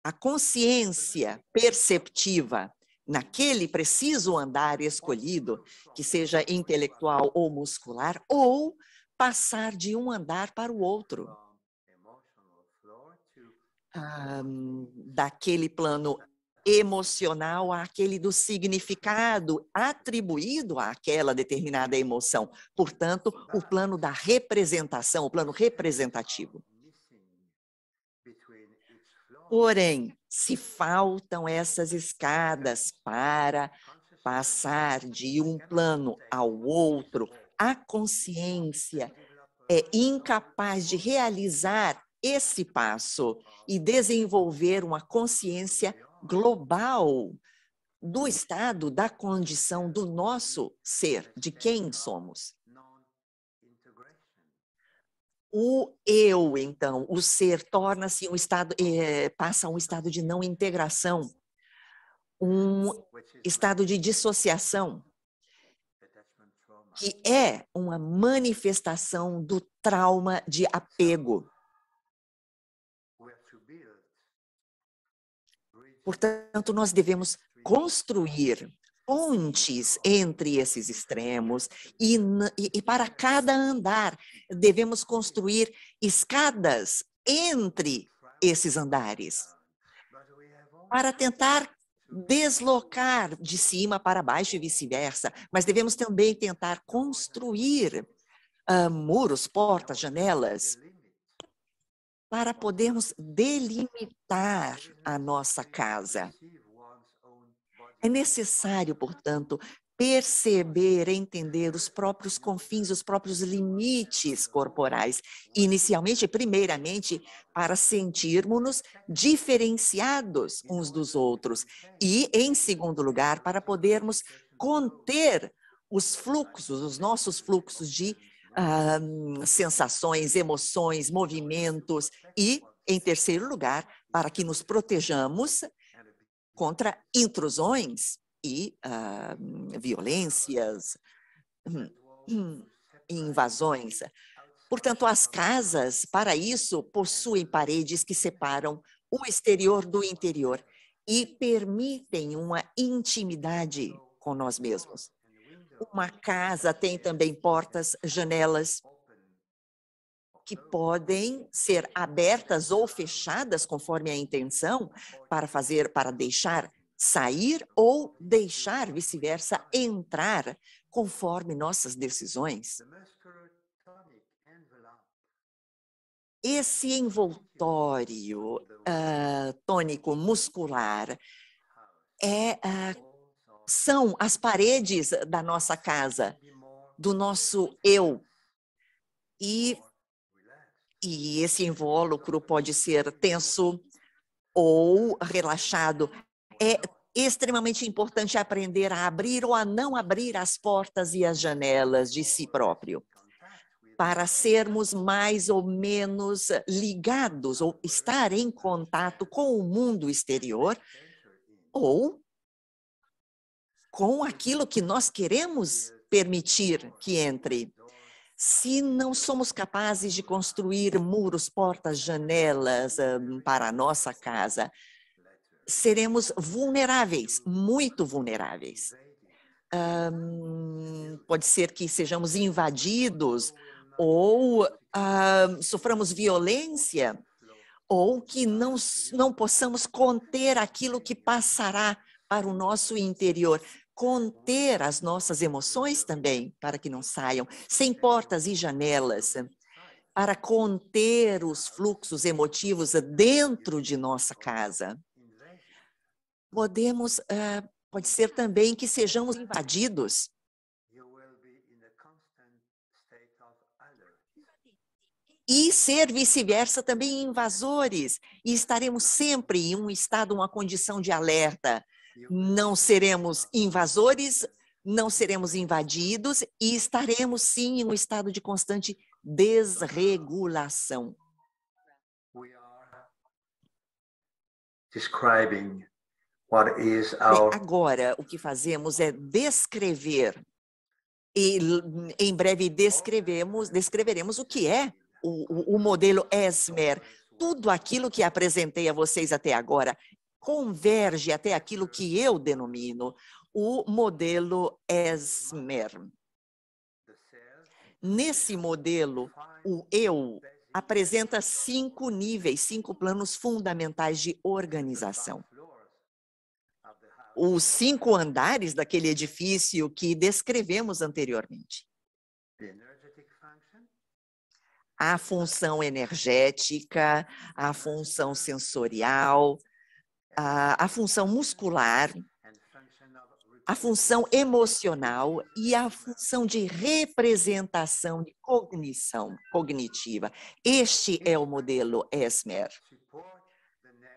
a consciência perceptiva naquele preciso andar escolhido, que seja intelectual ou muscular, ou passar de um andar para o outro. Daquele plano emocional àquele do significado atribuído àquela determinada emoção. Portanto, o plano da representação, o plano representativo. Porém, se faltam essas escadas para passar de um plano ao outro, a consciência é incapaz de realizar esse passo e desenvolver uma consciência global do estado, da condição do nosso ser, de quem somos. O eu, então, o ser, torna-se passa a um estado de não integração, um estado de dissociação, que é uma manifestação do trauma de apego. Portanto, nós devemos construir pontes entre esses extremos e para cada andar devemos construir escadas entre esses andares para tentar deslocar de cima para baixo e vice-versa, mas devemos também tentar construir muros, portas, janelas, para podermos delimitar a nossa casa. É necessário, portanto, perceber, entender os próprios confins, os próprios limites corporais. Inicialmente, primeiramente, para sentirmos-nos diferenciados uns dos outros. E, em segundo lugar, para podermos conter os fluxos, os nossos fluxos de sensações, emoções, movimentos. E, em terceiro lugar, para que nos protejamos contra intrusões e violências, invasões. Portanto, as casas, para isso, possuem paredes que separam o exterior do interior e permitem uma intimidade com nós mesmos. Uma casa tem também portas, janelas, que podem ser abertas ou fechadas conforme a intenção para deixar sair ou deixar, vice-versa, entrar conforme nossas decisões. Esse envoltório tônico muscular são as paredes da nossa casa, do nosso eu. E esse invólucro pode ser tenso ou relaxado. É extremamente importante aprender a abrir ou a não abrir as portas e as janelas de si próprio, para sermos mais ou menos ligados ou estar em contato com o mundo exterior ou com aquilo que nós queremos permitir que entre. Se não somos capazes de construir muros, portas, janelas para a nossa casa, seremos vulneráveis, muito vulneráveis. Pode ser que sejamos invadidos ou soframos violência ou que não possamos conter aquilo que passará para o nosso interior. Conter as nossas emoções também, para que não saiam, sem portas e janelas, para conter os fluxos emotivos dentro de nossa casa. Pode ser também que sejamos invadidos. E ser vice-versa também invasores. E estaremos sempre em um estado, uma condição de alerta. Não seremos invasores, não seremos invadidos e estaremos, sim, em um estado de constante desregulação. Agora, o que fazemos é descrever, e em breve descreveremos o que é o modelo Esmer. Tudo aquilo que apresentei a vocês até agora converge até aquilo que eu denomino o modelo Esmer. Nesse modelo, o eu apresenta 5 níveis, 5 planos fundamentais de organização. Os 5 andares daquele edifício que descrevemos anteriormente. A função energética, a função sensorial, a função muscular, a função emocional e a função de representação de cognição cognitiva. Este é o modelo Esmer.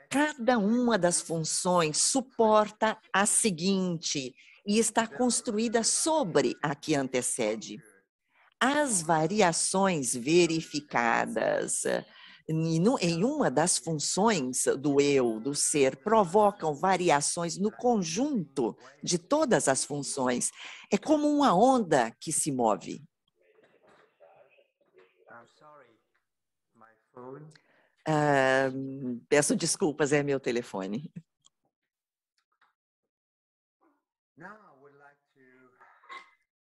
Cada uma das funções suporta a seguinte e está construída sobre a que antecede. As variações verificadas em uma das funções do eu, do ser, provocam variações no conjunto de todas as funções. É como uma onda que se move. Peço desculpas, é meu telefone.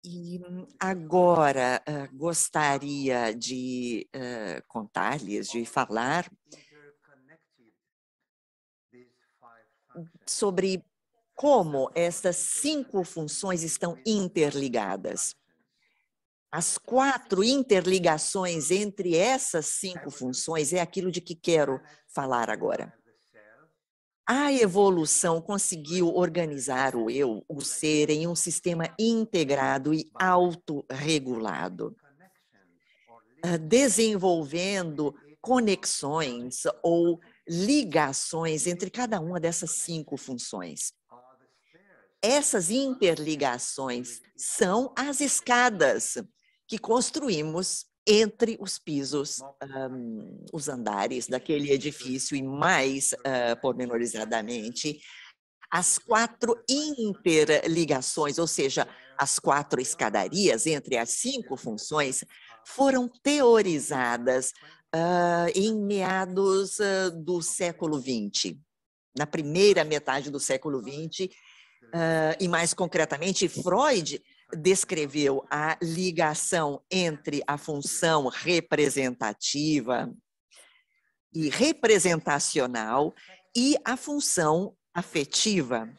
E agora gostaria de contar-lhes, de falar sobre como essas 5 funções estão interligadas. As 4 interligações entre essas 5 funções é aquilo de que quero falar agora. A evolução conseguiu organizar o eu, o ser, em um sistema integrado e autorregulado, desenvolvendo conexões ou ligações entre cada uma dessas 5 funções. Essas interligações são as escadas que construímos entre os pisos, os andares daquele edifício e mais pormenorizadamente, as 4 interligações, ou seja, as 4 escadarias entre as 5 funções, foram teorizadas em meados do século XX, na primeira metade do século XX, e mais concretamente, Freud descreveu a ligação entre a função representativa e representacional e a função afetiva.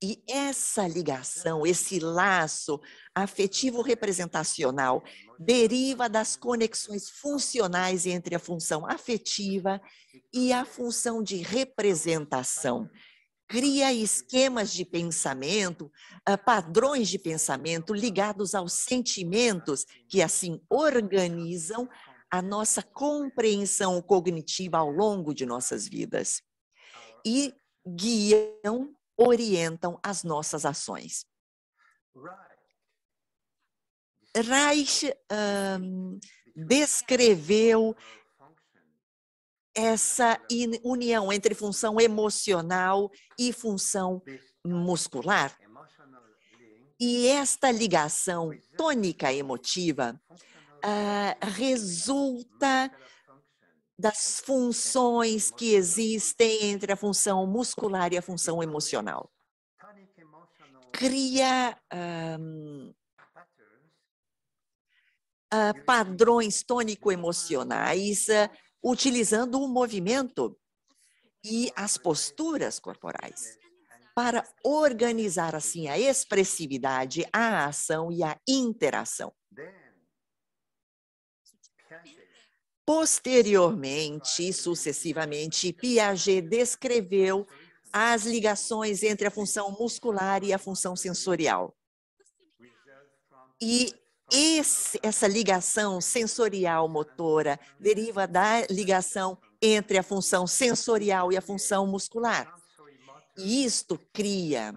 E essa ligação, esse laço afetivo-representacional deriva das conexões funcionais entre a função afetiva e a função de representação. Cria esquemas de pensamento, padrões de pensamento ligados aos sentimentos que assim organizam a nossa compreensão cognitiva ao longo de nossas vidas e guiam, orientam as nossas ações. Reich descreveu essa união entre função emocional e função muscular. E esta ligação tônica emotiva resulta das funções que existem entre a função muscular e a função emocional. Cria padrões tônico-emocionais utilizando o movimento e as posturas corporais para organizar assim a expressividade, a ação e a interação. Posteriormente, sucessivamente, Piaget descreveu as ligações entre a função muscular e a função sensorial. E essa ligação sensorial-motora deriva da ligação entre a função sensorial e a função muscular. E isto cria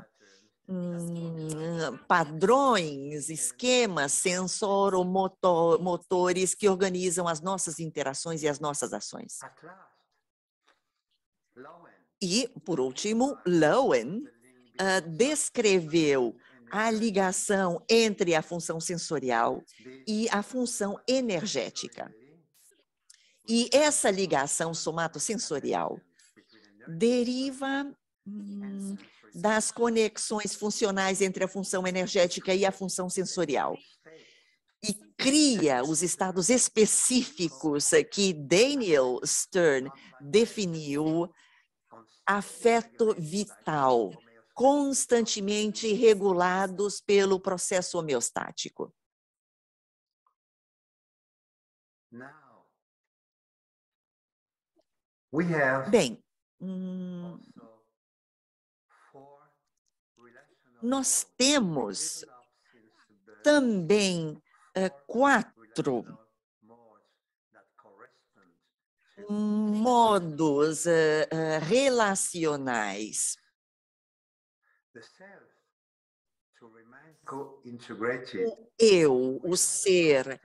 padrões, esquemas sensoromotores que organizam as nossas interações e as nossas ações. E, por último, Lowen descreveu a ligação entre a função sensorial e a função energética. E essa ligação somatosensorial deriva das conexões funcionais entre a função energética e a função sensorial. E cria os estados específicos que Daniel Stern definiu afeto vital, constantemente regulados pelo processo homeostático. Bem, nós temos também 4 modos relacionais. O eu, o ser,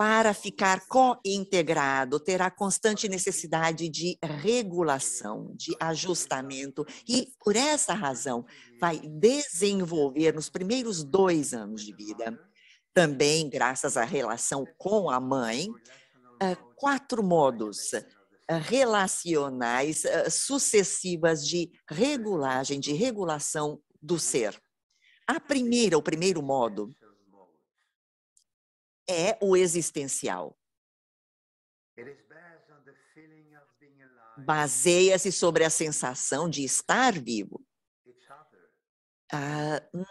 para ficar co-integrado, terá constante necessidade de regulação, de ajustamento, e, por essa razão, vai desenvolver nos primeiros 2 anos de vida, também graças à relação com a mãe, 4 modos relacionais sucessivas de regulagem, de regulação do ser. O primeiro modo é o existencial. Baseia-se sobre a sensação de estar vivo,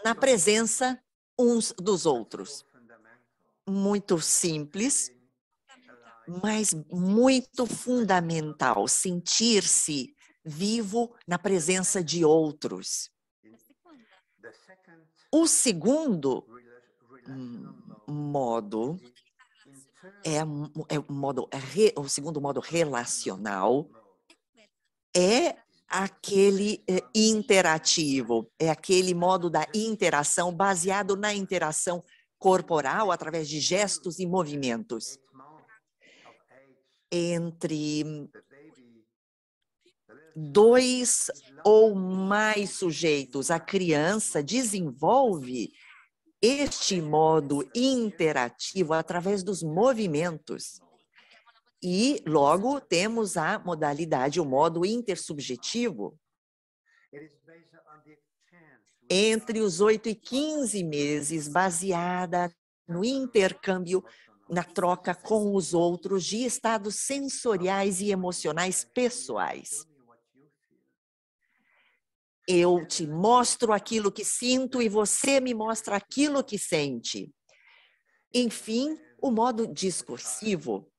na presença uns dos outros. Muito simples, mas muito fundamental, sentir-se vivo na presença de outros. O segundo modo o segundo modo relacional é aquele interativo, é aquele modo da interação baseado na interação corporal através de gestos e movimentos. Entre 2 ou mais sujeitos, a criança desenvolve este modo interativo através dos movimentos. E, logo, temos a modalidade, o modo intersubjetivo. Entre os 8 e 15 meses, baseada no intercâmbio, na troca com os outros de estados sensoriais e emocionais pessoais. Eu te mostro aquilo que sinto e você me mostra aquilo que sente. Enfim, o modo discursivo,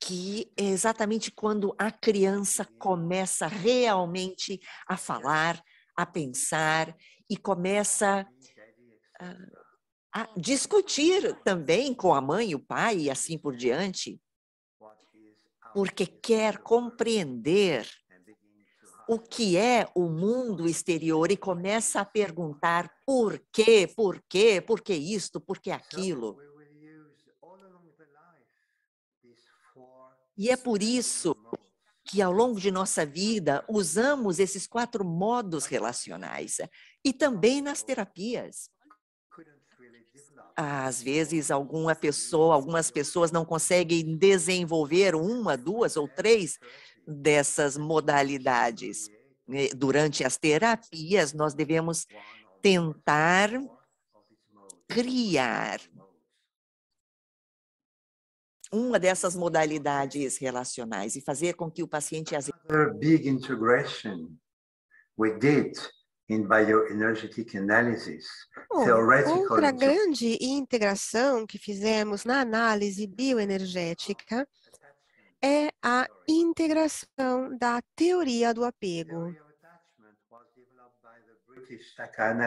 que é exatamente quando a criança começa realmente a falar, a pensar e começa a discutir também com a mãe, o pai e assim por diante, porque quer compreender o que é o mundo exterior e começa a perguntar por quê, por que isto, por que aquilo. E é por isso que, ao longo de nossa vida, usamos esses 4 modos relacionais e também nas terapias. Às vezes, algumas pessoas não conseguem desenvolver 1, 2 ou 3 dessas modalidades. Durante as terapias, nós devemos tentar criar uma dessas modalidades relacionais e fazer com que o paciente... Big integration we did in bioenergetic analysis. Outra grande integração que fizemos na análise bioenergética é a integração da teoria do apego.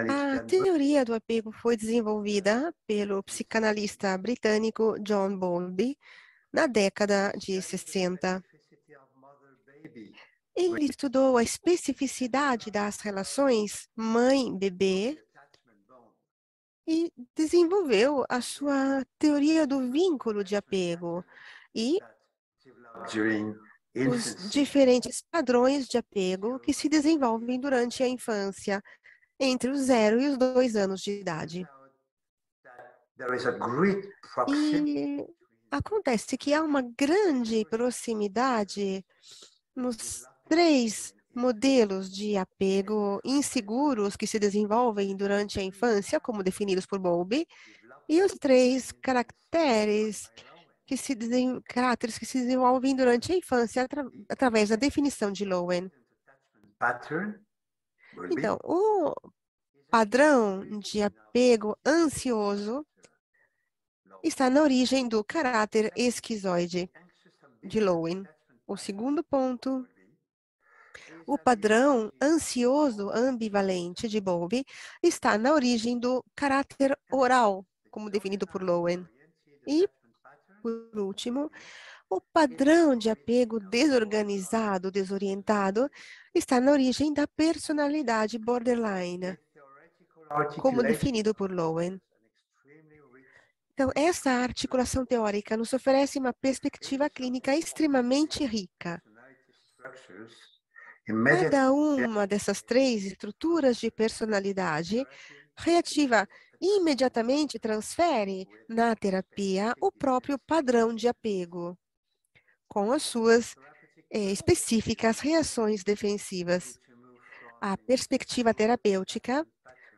A teoria do apego foi desenvolvida pelo psicanalista britânico John Bowlby na década de 60. Ele estudou a especificidade das relações mãe-bebê e desenvolveu a sua teoria do vínculo de apego e os diferentes padrões de apego que se desenvolvem durante a infância, entre os 0 e os 2 anos de idade. E acontece que há uma grande proximidade nos 3 modelos de apego inseguros que se desenvolvem durante a infância, como definidos por Bowlby, e os 3 caracteres que se desenvolvem durante a infância através da definição de Lowen. Então, o padrão de apego ansioso está na origem do caráter esquizoide de Lowen. O segundo ponto, o padrão ansioso ambivalente de Bowlby está na origem do caráter oral, como definido por Lowen. E, por último, o padrão de apego desorganizado, desorientado, está na origem da personalidade borderline, como definido por Lowen. Então, essa articulação teórica nos oferece uma perspectiva clínica extremamente rica. Cada uma dessas 3 estruturas de personalidade reativa imediatamente transfere na terapia o próprio padrão de apego, com as suas específicas reações defensivas. A perspectiva terapêutica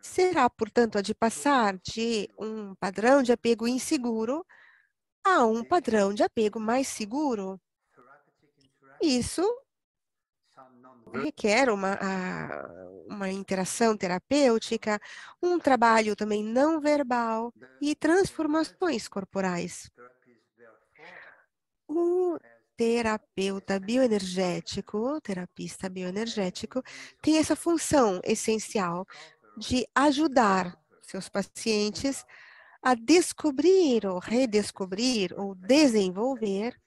será, portanto, a de passar de um padrão de apego inseguro a um padrão de apego mais seguro. Isso requer uma interação terapêutica, um trabalho também não verbal e transformações corporais. O terapeuta bioenergético, terapista bioenergético, tem essa função essencial de ajudar seus pacientes a descobrir ou redescobrir ou desenvolver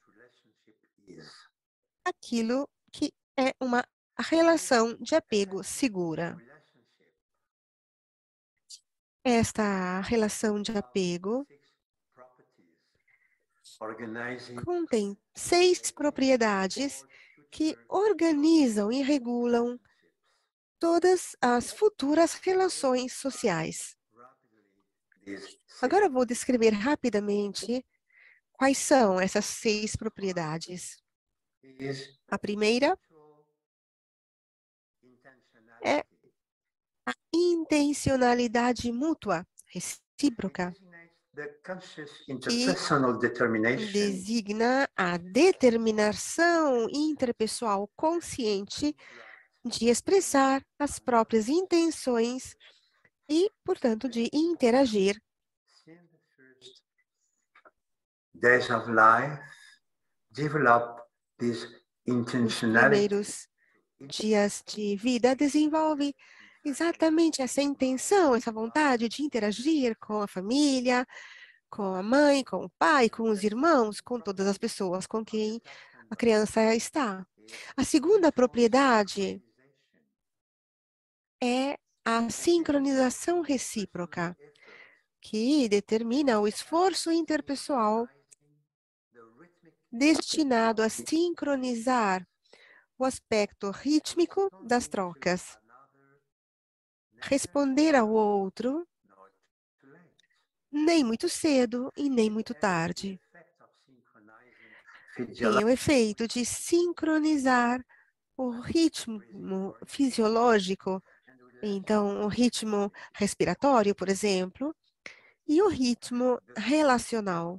aquilo que é uma relação de apego segura. Esta relação de apego contém 6 propriedades que organizam e regulam todas as futuras relações sociais. Agora eu vou descrever rapidamente quais são essas 6 propriedades. A primeira é a intencionalidade mútua, recíproca, que designa a determinação interpessoal consciente de expressar as próprias intenções e, portanto, de interagir. Nos primeiros dias de vida, desenvolve exatamente essa intenção, essa vontade de interagir com a família, com a mãe, com o pai, com os irmãos, com todas as pessoas com quem a criança está. A segunda propriedade é a sincronização recíproca, que determina o esforço interpessoal destinado a sincronizar o aspecto rítmico das trocas. Responder ao outro nem muito cedo e nem muito tarde. Tem o efeito de sincronizar o ritmo fisiológico, então o ritmo respiratório, por exemplo, e o ritmo relacional.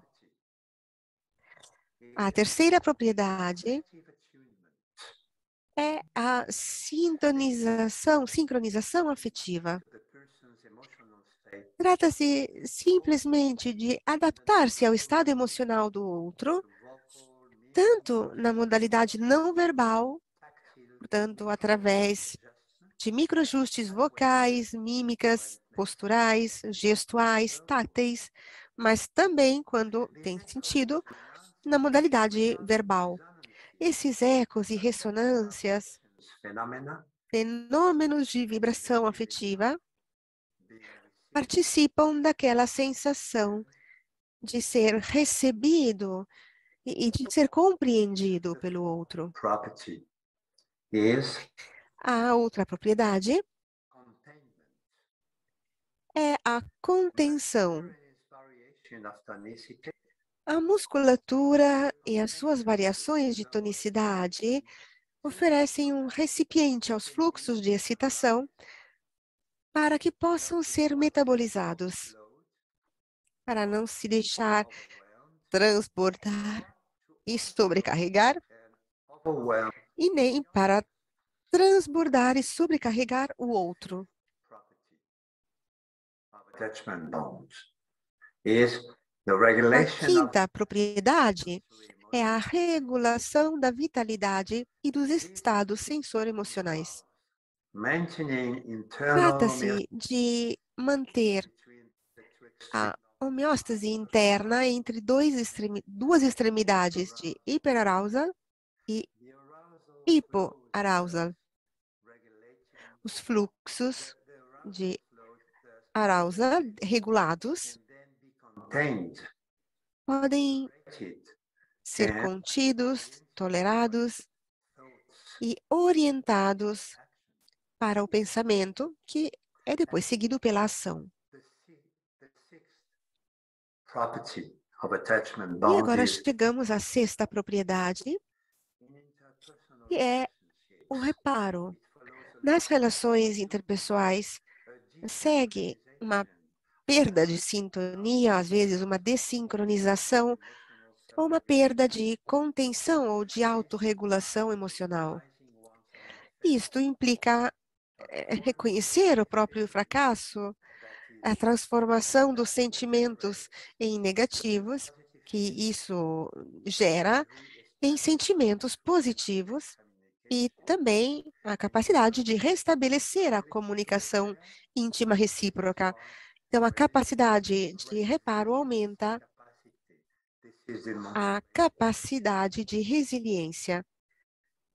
A terceira propriedade é a sincronização afetiva. Trata-se simplesmente de adaptar-se ao estado emocional do outro, tanto na modalidade não verbal, portanto, através de microajustes vocais, mímicas, posturais, gestuais, táteis, mas também, quando tem sentido, na modalidade verbal. Esses ecos e ressonâncias, fenômenos de vibração afetiva, participam daquela sensação de ser recebido e de ser compreendido pelo outro. A outra propriedade é a contenção. A musculatura e as suas variações de tonicidade oferecem um recipiente aos fluxos de excitação para que possam ser metabolizados, para não se deixar transportar e sobrecarregar, e nem para transbordar e sobrecarregar o outro. A quinta propriedade é a regulação da vitalidade e dos estados sensor-emocionais. Trata-se de manter a homeostase interna entre duas extremidades de hiperarousal e hipoarousal. Os fluxos de arousal regulados podem ser contidos, tolerados e orientados para o pensamento, que é depois seguido pela ação. E agora chegamos à sexta propriedade, que é o reparo. Nas relações interpessoais, segue uma perda de sintonia, às vezes uma desincronização, ou uma perda de contenção ou de autorregulação emocional. Isto implica reconhecer o próprio fracasso, a transformação dos sentimentos em negativos, que isso gera, em sentimentos positivos, e também a capacidade de restabelecer a comunicação íntima recíproca. Então, a capacidade de reparo aumenta a capacidade de resiliência,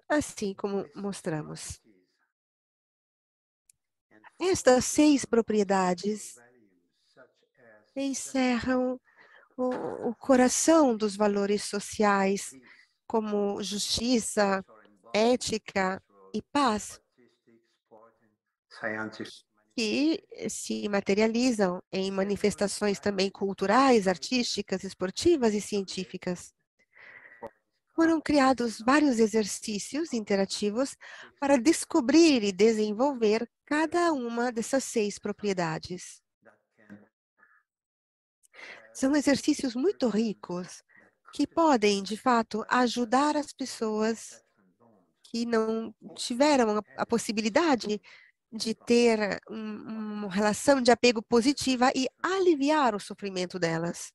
assim como mostramos. Estas 6 propriedades encerram o coração dos valores sociais, como justiça, ética e paz, que se materializam em manifestações também culturais, artísticas, esportivas e científicas. Foram criados vários exercícios interativos para descobrir e desenvolver cada uma dessas 6 propriedades. São exercícios muito ricos que podem, de fato, ajudar as pessoas que não tiveram a possibilidade de ter uma relação de apego positiva e aliviar o sofrimento delas.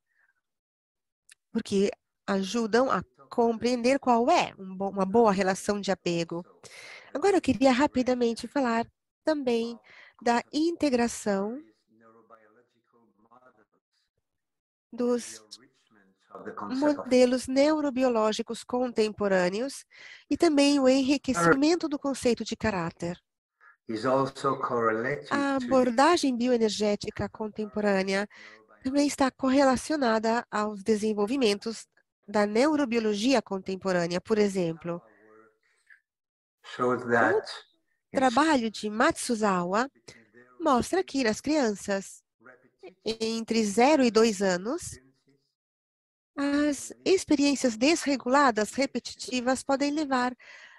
Porque ajudam a compreender qual é uma boa relação de apego. Agora, eu queria rapidamente falar também da integração dos modelos neurobiológicos contemporâneos e também o enriquecimento do conceito de caráter. A abordagem bioenergética contemporânea também está correlacionada aos desenvolvimentos da neurobiologia contemporânea. Por exemplo, o trabalho de Matsuzawa mostra que nas crianças entre 0 e 2 anos, as experiências desreguladas repetitivas podem levar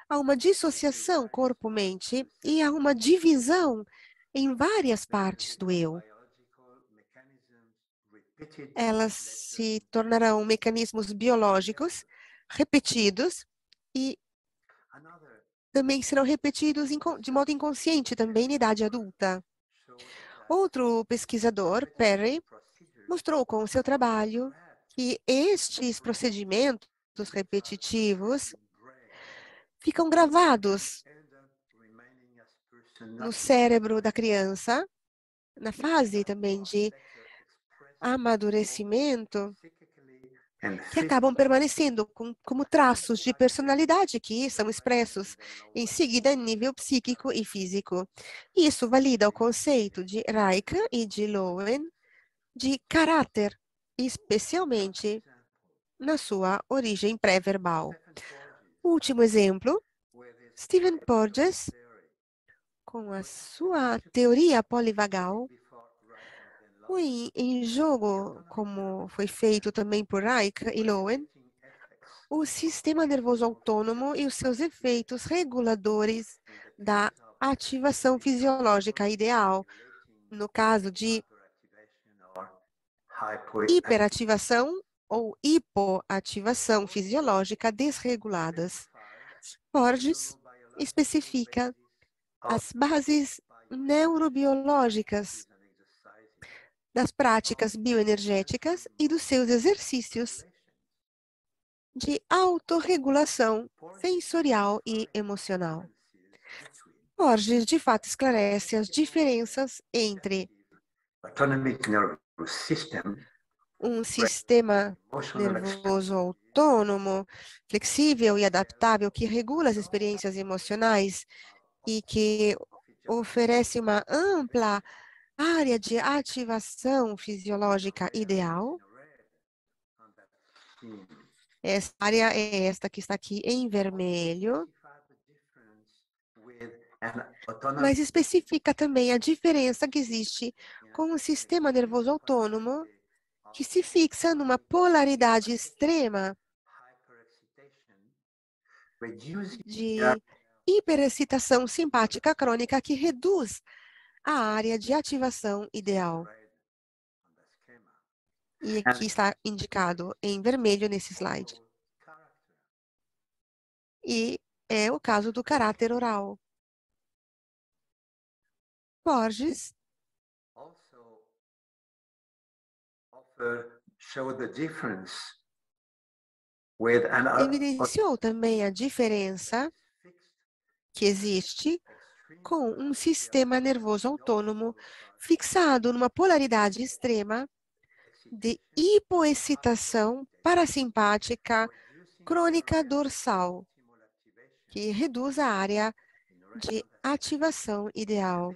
a uma dissociação corpo-mente e a uma divisão em várias partes do eu. Elas se tornarão mecanismos biológicos repetidos e também serão repetidos de modo inconsciente também na idade adulta. Outro pesquisador, Perry, mostrou com o seu trabalho que estes procedimentos repetitivos ficam gravados no cérebro da criança, na fase também de amadurecimento, que acabam permanecendo como traços de personalidade que são expressos em seguida em nível psíquico e físico. Isso valida o conceito de Reich e de Lowen de caráter, especialmente na sua origem pré-verbal. Último exemplo, Stephen Porges, com a sua teoria polivagal, põe em jogo, como foi feito também por Reich e Lowen, o sistema nervoso autônomo e os seus efeitos reguladores da ativação fisiológica ideal, no caso de hiperativação ou hipoativação fisiológica desreguladas. Porges especifica as bases neurobiológicas das práticas bioenergéticas e dos seus exercícios de autorregulação sensorial e emocional. Porges, de fato, esclarece as diferenças entre um sistema nervoso autônomo, flexível e adaptável que regula as experiências emocionais e que oferece uma ampla área de ativação fisiológica ideal, Essa área é esta que está aqui em vermelho, mas especifica também a diferença que existe com o sistema nervoso autônomo que se fixa numa polaridade extrema de hiperexcitação simpática crônica que reduz a área de ativação ideal. E aqui está indicado em vermelho nesse slide. E é o caso do caráter oral. Borges evidenciou também a diferença que existe com um sistema nervoso autônomo fixado numa polaridade extrema de hipoexcitação parasimpática crônica dorsal, que reduz a área de ativação ideal,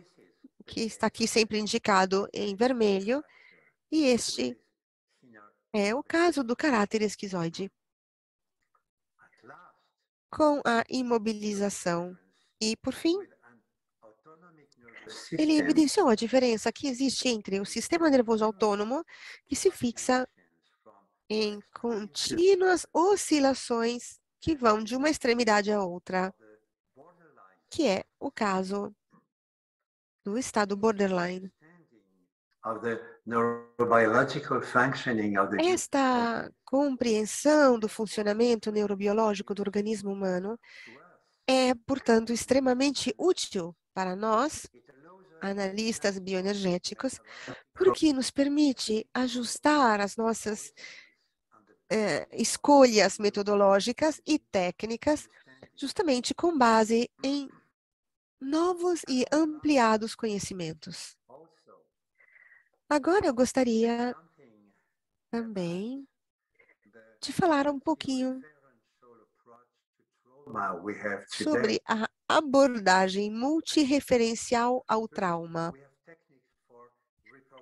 que está aqui sempre indicado em vermelho, e este é o caso do caráter esquizoide. Com a imobilização. E, por fim, ele evidenciou a diferença que existe entre o sistema nervoso autônomo, que se fixa em contínuas oscilações que vão de uma extremidade à outra, que é o caso do estado borderline. Esta compreensão do funcionamento neurobiológico do organismo humano é, portanto, extremamente útil para nós, analistas bioenergéticos, porque nos permite ajustar as nossas escolhas metodológicas e técnicas, justamente com base em novos e ampliados conhecimentos. Agora eu gostaria também de falar um pouquinho sobre a abordagem multirreferencial ao trauma.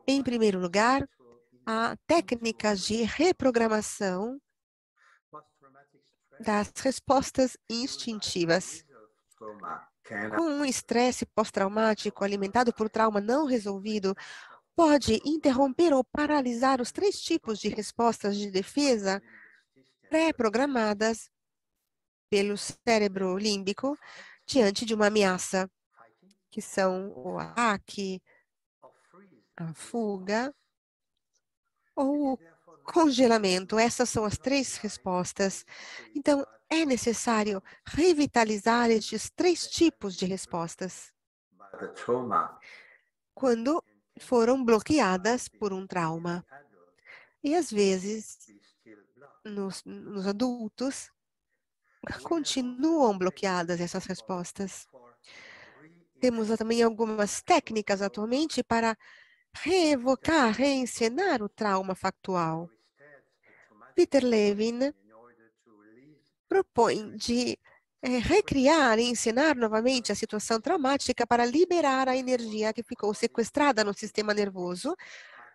Em primeiro lugar, há técnicas de reprogramação das respostas instintivas. Com um estresse pós-traumático alimentado por trauma não resolvido, pode interromper ou paralisar os 3 tipos de respostas de defesa pré-programadas pelo cérebro límbico diante de uma ameaça, que são o ataque, a fuga ou o congelamento. Essas são as 3 respostas. Então, é necessário revitalizar estes 3 tipos de respostas quando foram bloqueadas por um trauma. E, às vezes, nos adultos, continuam bloqueadas essas respostas. Temos também algumas técnicas atualmente para reevocar, reencenar o trauma factual. Peter Levin propõe de recriar e encenar novamente a situação traumática para liberar a energia que ficou sequestrada no sistema nervoso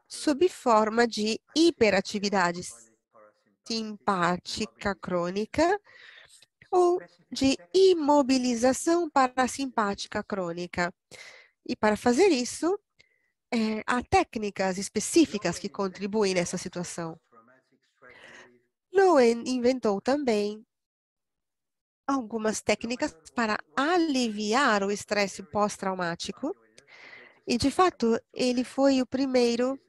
sob forma de hiperatividade simpática crônica ou de imobilização parasimpática crônica. E para fazer isso, há técnicas específicas que contribuem nessa situação. Lowen inventou também algumas técnicas para aliviar o estresse pós-traumático. E, de fato, ele foi o primeiro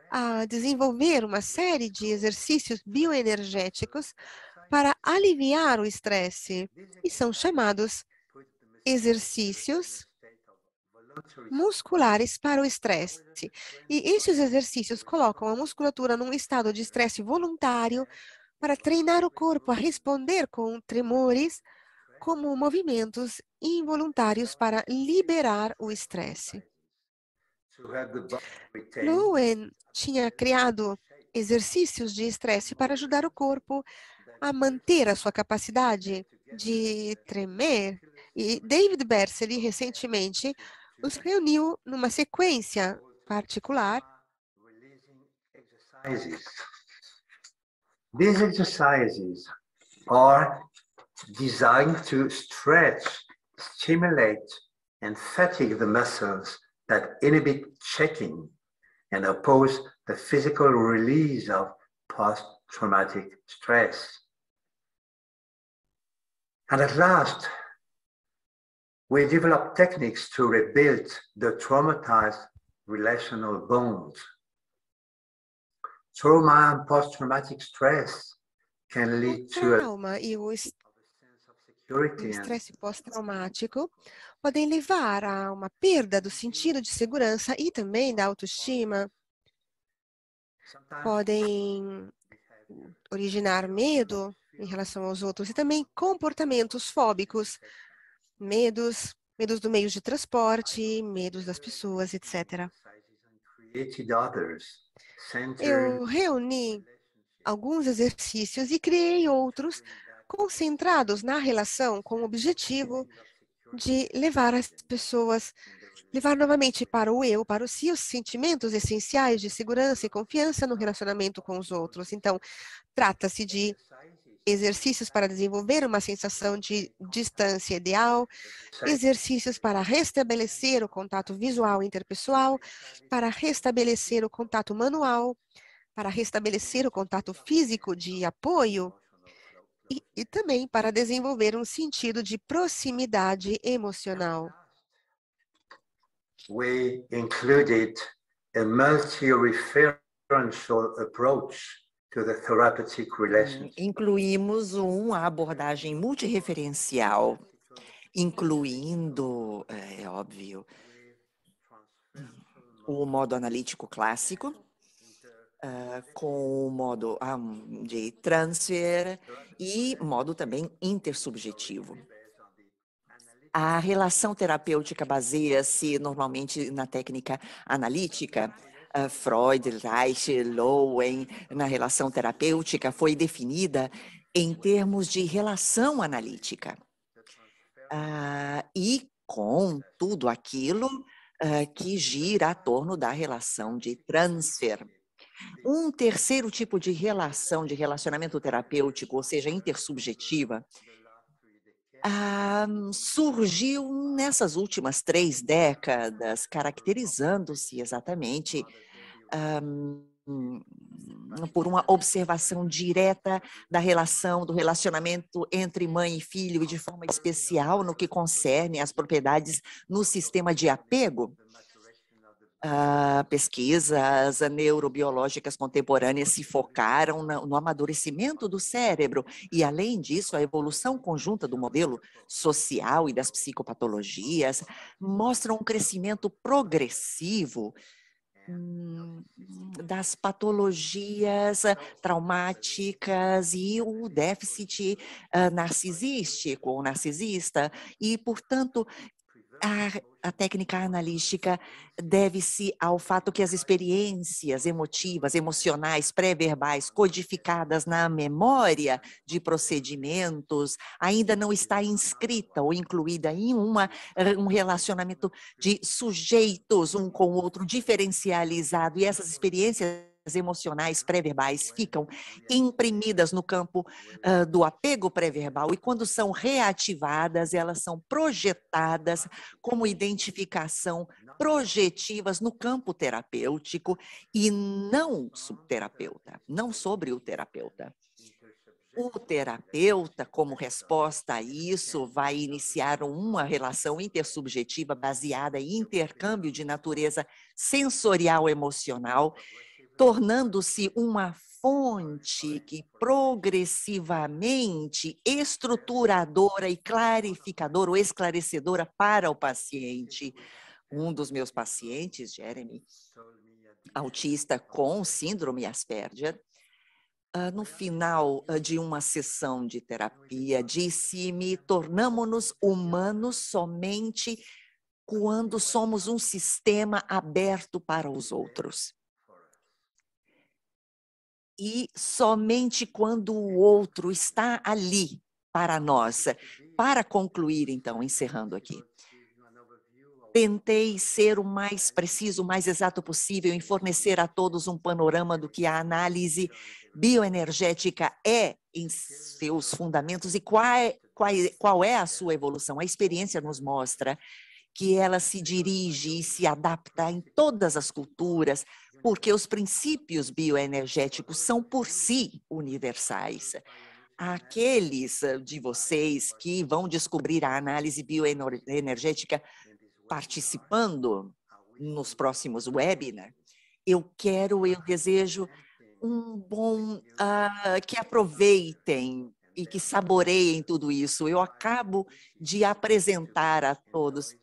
a desenvolver uma série de exercícios bioenergéticos para aliviar o estresse. E são chamados exercícios musculares para o estresse. E esses exercícios colocam a musculatura num estado de estresse voluntário para treinar o corpo a responder com tremores, como movimentos involuntários para liberar o estresse. Lowen tinha criado exercícios de estresse para ajudar o corpo a manter a sua capacidade de tremer. E David Bersely, recentemente, os reuniu numa sequência particular These exercises are designed to stretch, stimulate, and fatigue the muscles that inhibit checking and oppose the physical release of post-traumatic stress. And at last, we develop techniques to rebuild the traumatized relational bonds. Trauma and post-traumatic stress can lead to a trauma e o estresse pós-traumático podem levar a uma perda do sentido de segurança e também da autoestima. Podem originar medo em relação aos outros e também comportamentos fóbicos, medos do meio de transporte, medos das pessoas, etc. Eu reuni alguns exercícios e criei outros concentrados na relação com o objetivo de levar as pessoas, levar novamente para o eu, para o si, os sentimentos essenciais de segurança e confiança no relacionamento com os outros. Então, trata-se de exercícios para desenvolver uma sensação de distância ideal, exercícios para restabelecer o contato visual interpessoal, para restabelecer o contato manual, para restabelecer o contato físico de apoio e também para desenvolver um sentido de proximidade emocional. We included a multi-referential approach to the therapeutic relationship. Incluímos uma abordagem multirreferencial, incluindo, é óbvio, o modo analítico clássico, com o modo de transfer e modo também intersubjetivo. A relação terapêutica baseia-se normalmente na técnica analítica. Freud, Reich, Lowen, na relação terapêutica, foi definida em termos de relação analítica. E com tudo aquilo que gira a torno da relação de transfer. Um terceiro tipo de relação, de relacionamento terapêutico, ou seja, intersubjetiva, surgiu nessas últimas 3 décadas, caracterizando-se exatamente por uma observação direta da relação, do relacionamento entre mãe e filho, e de forma especial no que concerne às propriedades no sistema de apego. Pesquisas neurobiológicas contemporâneas se focaram no amadurecimento do cérebro e, além disso, a evolução conjunta do modelo social e das psicopatologias mostram um crescimento progressivo das patologias traumáticas e o déficit narcisístico ou narcisista e, portanto, a técnica analítica deve-se ao fato que as experiências emotivas, emocionais, pré-verbais, codificadas na memória de procedimentos, ainda não está inscrita ou incluída em um relacionamento de sujeitos um com o outro diferencializado, e essas experiências emocionais pré-verbais ficam imprimidas no campo do apego pré-verbal, e quando são reativadas, elas são projetadas como identificação projetivas no campo terapêutico e não subterapeuta, não sobre o terapeuta. O terapeuta, como resposta a isso, vai iniciar uma relação intersubjetiva baseada em intercâmbio de natureza sensorial emocional, tornando-se uma fonte que progressivamente estruturadora e clarificadora ou esclarecedora para o paciente. Um dos meus pacientes, Jeremy, autista com síndrome Asperger, no final de uma sessão de terapia, disse-me: tornamo-nos humanos somente quando somos um sistema aberto para os outros. E somente quando o outro está ali para nós. Para concluir, então, encerrando aqui, tentei ser o mais preciso, o mais exato possível em fornecer a todos um panorama do que a análise bioenergética é em seus fundamentos e qual é a sua evolução. A experiência nos mostra que ela se dirige e se adapta em todas as culturas, porque os princípios bioenergéticos são por si universais. Aqueles de vocês que vão descobrir a análise bioenergética participando nos próximos webinars, eu desejo que aproveitem e que saboreiem tudo isso. Eu acabo de apresentar a todos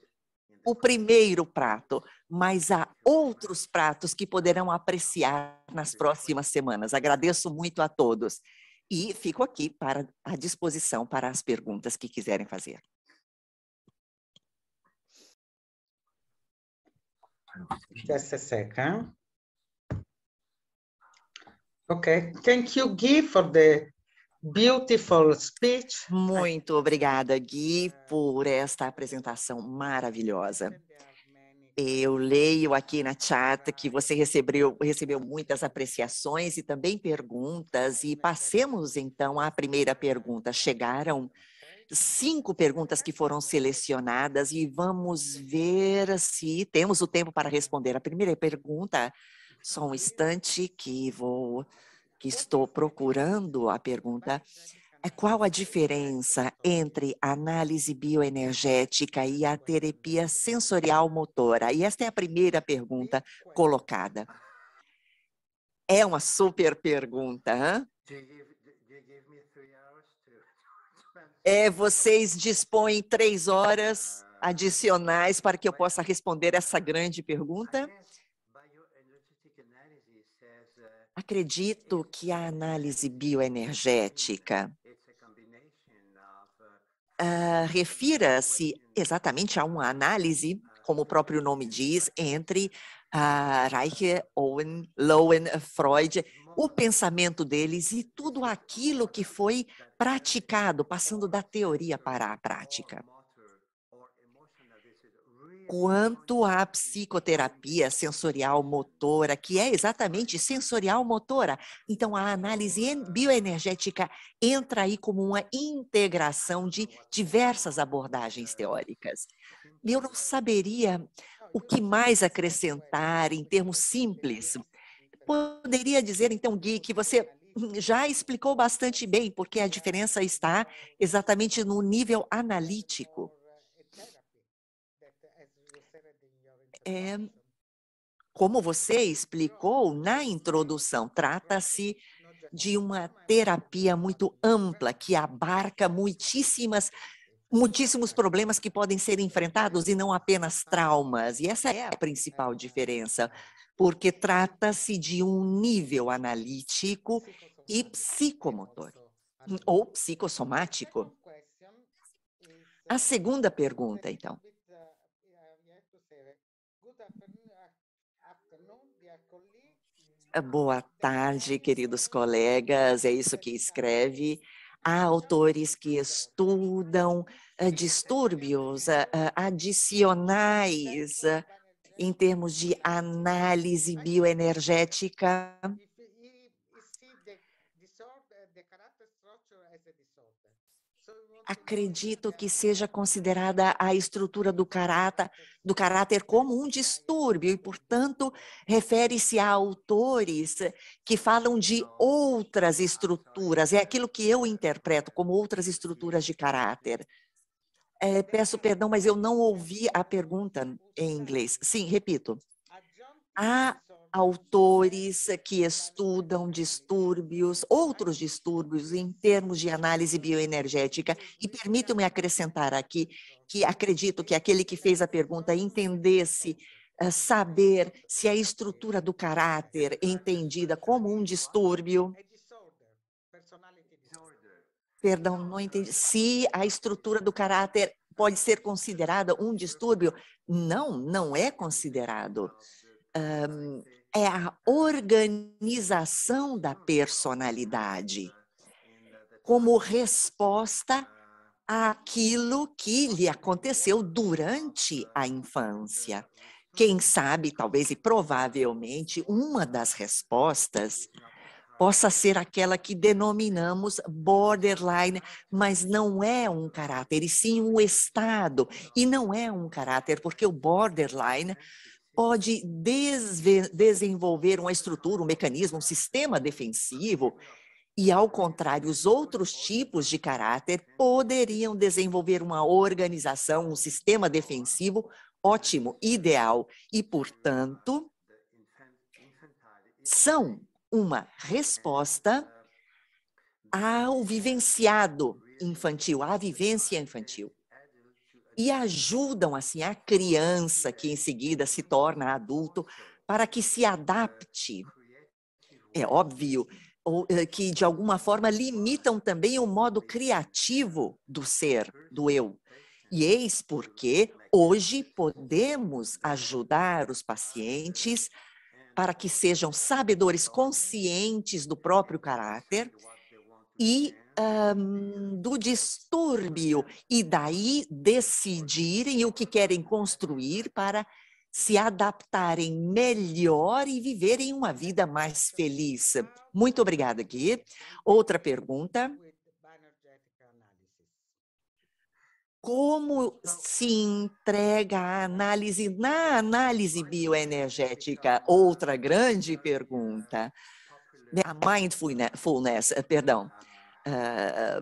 o primeiro prato, mas há outros pratos que poderão apreciar nas próximas semanas. Agradeço muito a todos e fico aqui à disposição para as perguntas que quiserem fazer. Just a second. Okay, thank you, Gui, for the beautiful speech. Muito obrigada, Gui, por esta apresentação maravilhosa. Eu leio aqui na chat que você recebeu muitas apreciações e também perguntas, e passemos então à primeira pergunta. Chegaram 5 perguntas que foram selecionadas e vamos ver se temos o tempo para responder. A primeira pergunta, só um instante que estou procurando a pergunta. Qual a diferença entre a análise bioenergética e a terapia sensorial motora? E esta é a primeira pergunta colocada. É uma super pergunta, hein? Vocês dispõem 3 horas adicionais para que eu possa responder essa grande pergunta? Acredito que a análise bioenergética refira-se exatamente a uma análise, como o próprio nome diz, entre Reich, Owen, Lowen, Freud, o pensamento deles e tudo aquilo que foi praticado, passando da teoria para a prática. Quanto à psicoterapia sensorial motora, que é exatamente sensorial motora, então a análise bioenergética entra aí como uma integração de diversas abordagens teóricas. Eu não saberia o que mais acrescentar em termos simples. Poderia dizer, então, Gui, que você já explicou bastante bem, porque a diferença está exatamente no nível analítico. Como você explicou na introdução, trata-se de uma terapia muito ampla, que abarca muitíssimos problemas que podem ser enfrentados e não apenas traumas. E essa é a principal diferença, porque trata-se de um nível analítico e psicomotor, ou psicossomático. A segunda pergunta, então. Boa tarde, queridos colegas, é isso que escreve. Há autores que estudam distúrbios adicionais em termos de análise bioenergética. Acredito que seja considerada a estrutura do caráter como um distúrbio e, portanto, refere-se a autores que falam de outras estruturas. É aquilo que eu interpreto como outras estruturas de caráter. Peço perdão, mas eu não ouvi a pergunta em inglês. Sim, repito. Há autores que estudam distúrbios, outros distúrbios em termos de análise bioenergética, e permitam-me acrescentar aqui que acredito que aquele que fez a pergunta entendesse, saber se a estrutura do caráter é entendida como um distúrbio. Perdão, não entendi. Se a estrutura do caráter pode ser considerada um distúrbio, não é considerado. É a organização da personalidade como resposta aquilo que lhe aconteceu durante a infância. Quem sabe, talvez e provavelmente, uma das respostas possa ser aquela que denominamos borderline, mas não é um caráter, e sim um estado. E não é um caráter, porque o borderline pode desenvolver uma estrutura, um mecanismo, um sistema defensivo, e, ao contrário, os outros tipos de caráter poderiam desenvolver uma organização, um sistema defensivo ótimo, ideal, e, portanto, são uma resposta ao vivenciado infantil, à vivência infantil. E ajudam, assim, a criança, que em seguida se torna adulto, para que se adapte. É óbvio que, de alguma forma, limitam também o modo criativo do ser, do eu. E eis porque hoje podemos ajudar os pacientes para que sejam sabedores conscientes do próprio caráter e do distúrbio, e daí decidirem o que querem construir para se adaptarem melhor e viverem uma vida mais feliz. Muito obrigada, Gui. Outra pergunta. Como se entrega a análise na análise bioenergética? Outra grande pergunta. A mindfulness, perdão,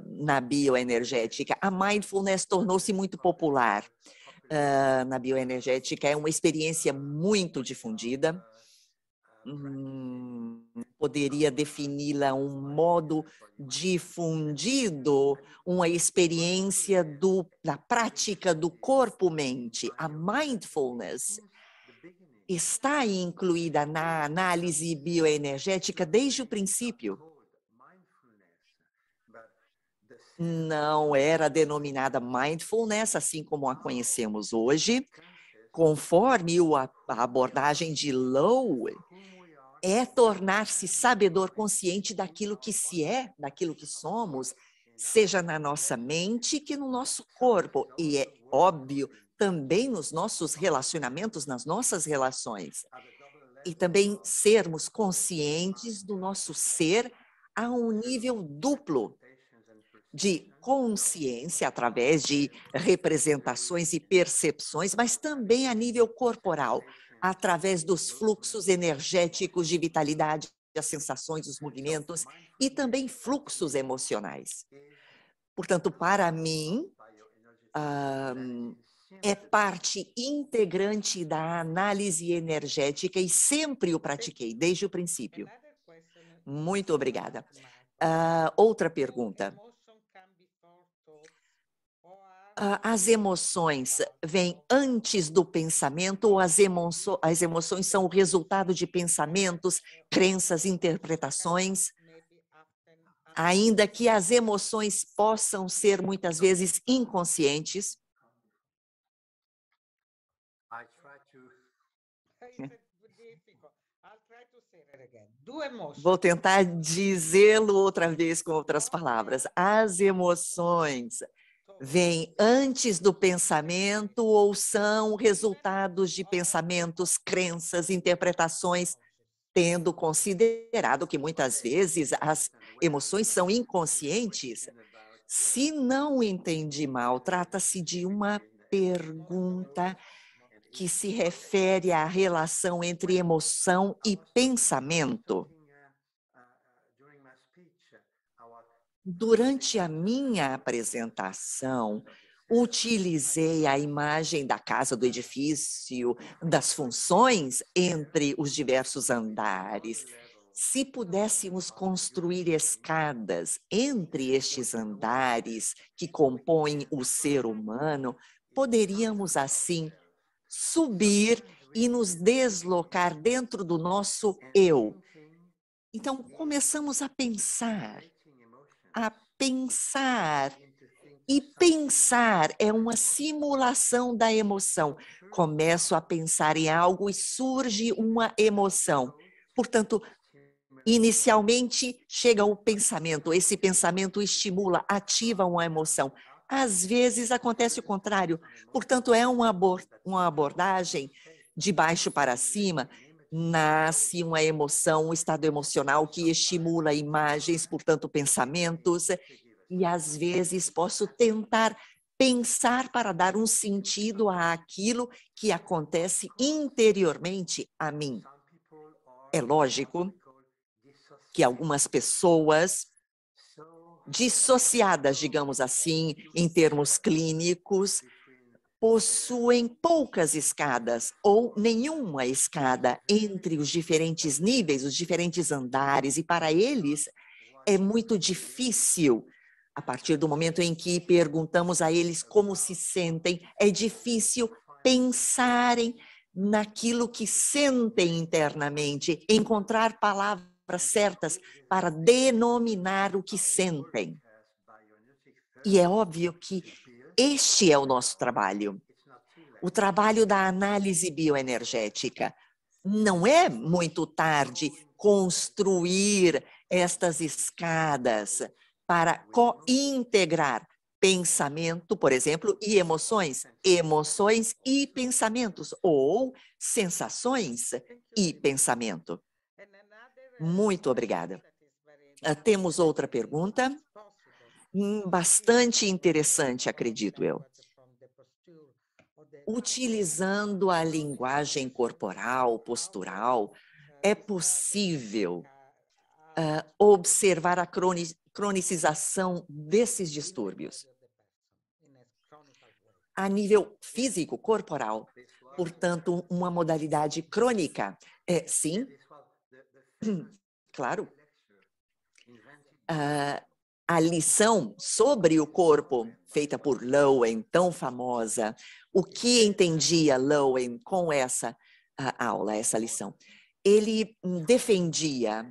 na bioenergética. A mindfulness tornou-se muito popular na bioenergética. É uma experiência muito difundida. Poderia defini-la um modo difundido, uma experiência da prática do corpo-mente. A mindfulness está incluída na análise bioenergética desde o princípio. Não era denominada mindfulness, assim como a conhecemos hoje, conforme a abordagem de Lowe, é tornar-se sabedor consciente daquilo que se é, daquilo que somos, seja na nossa mente que no nosso corpo. E é óbvio, também nos nossos relacionamentos, nas nossas relações. E também sermos conscientes do nosso ser a um nível duplo de consciência, através de representações e percepções, mas também a nível corporal, através dos fluxos energéticos de vitalidade, as sensações, os movimentos e também fluxos emocionais. Portanto, para mim, é parte integrante da análise energética e sempre o pratiquei, desde o princípio. Muito obrigada. Outra pergunta. As emoções vêm antes do pensamento ou as emoções são o resultado de pensamentos, crenças, interpretações? Ainda que as emoções possam ser muitas vezes inconscientes. Vou tentar dizê-lo outra vez com outras palavras. As emoções vêm antes do pensamento ou são resultados de pensamentos, crenças, interpretações, tendo considerado que muitas vezes as emoções são inconscientes? Se não entendi mal, trata-se de uma pergunta que se refere à relação entre emoção e pensamento. Durante a minha apresentação, utilizei a imagem da casa, do edifício, das funções entre os diversos andares. Se pudéssemos construir escadas entre estes andares que compõem o ser humano, poderíamos, assim, subir e nos deslocar dentro do nosso eu. Então, começamos a pensar. E pensar é uma simulação da emoção. Começo a pensar em algo e surge uma emoção. Portanto, inicialmente chega o pensamento. Esse pensamento estimula, ativa uma emoção. Às vezes acontece o contrário. Portanto, é uma abordagem de baixo para cima. Nasce uma emoção, um estado emocional que estimula imagens, portanto, pensamentos. E às vezes posso tentar pensar para dar um sentido àquilo que acontece interiormente a mim. É lógico que algumas pessoas dissociadas, digamos assim, em termos clínicos, possuem poucas escadas ou nenhuma escada entre os diferentes níveis, os diferentes andares, e para eles é muito difícil, a partir do momento em que perguntamos a eles como se sentem, é difícil pensarem naquilo que sentem internamente, encontrar palavras certas para denominar o que sentem. E é óbvio que este é o nosso trabalho. O trabalho da análise bioenergética. Não é muito tarde construir estas escadas para co-integrar pensamento, por exemplo, e emoções e pensamentos, ou sensações e pensamento. Muito obrigada. Temos outra pergunta, bastante interessante, acredito eu. Utilizando a linguagem corporal, postural, é possível observar a cronicização desses distúrbios a nível físico, corporal. Portanto, uma modalidade crônica. Sim, claro. A lição sobre o corpo, feita por Lowen, tão famosa, o que entendia Lowen com essa aula, essa lição? Ele defendia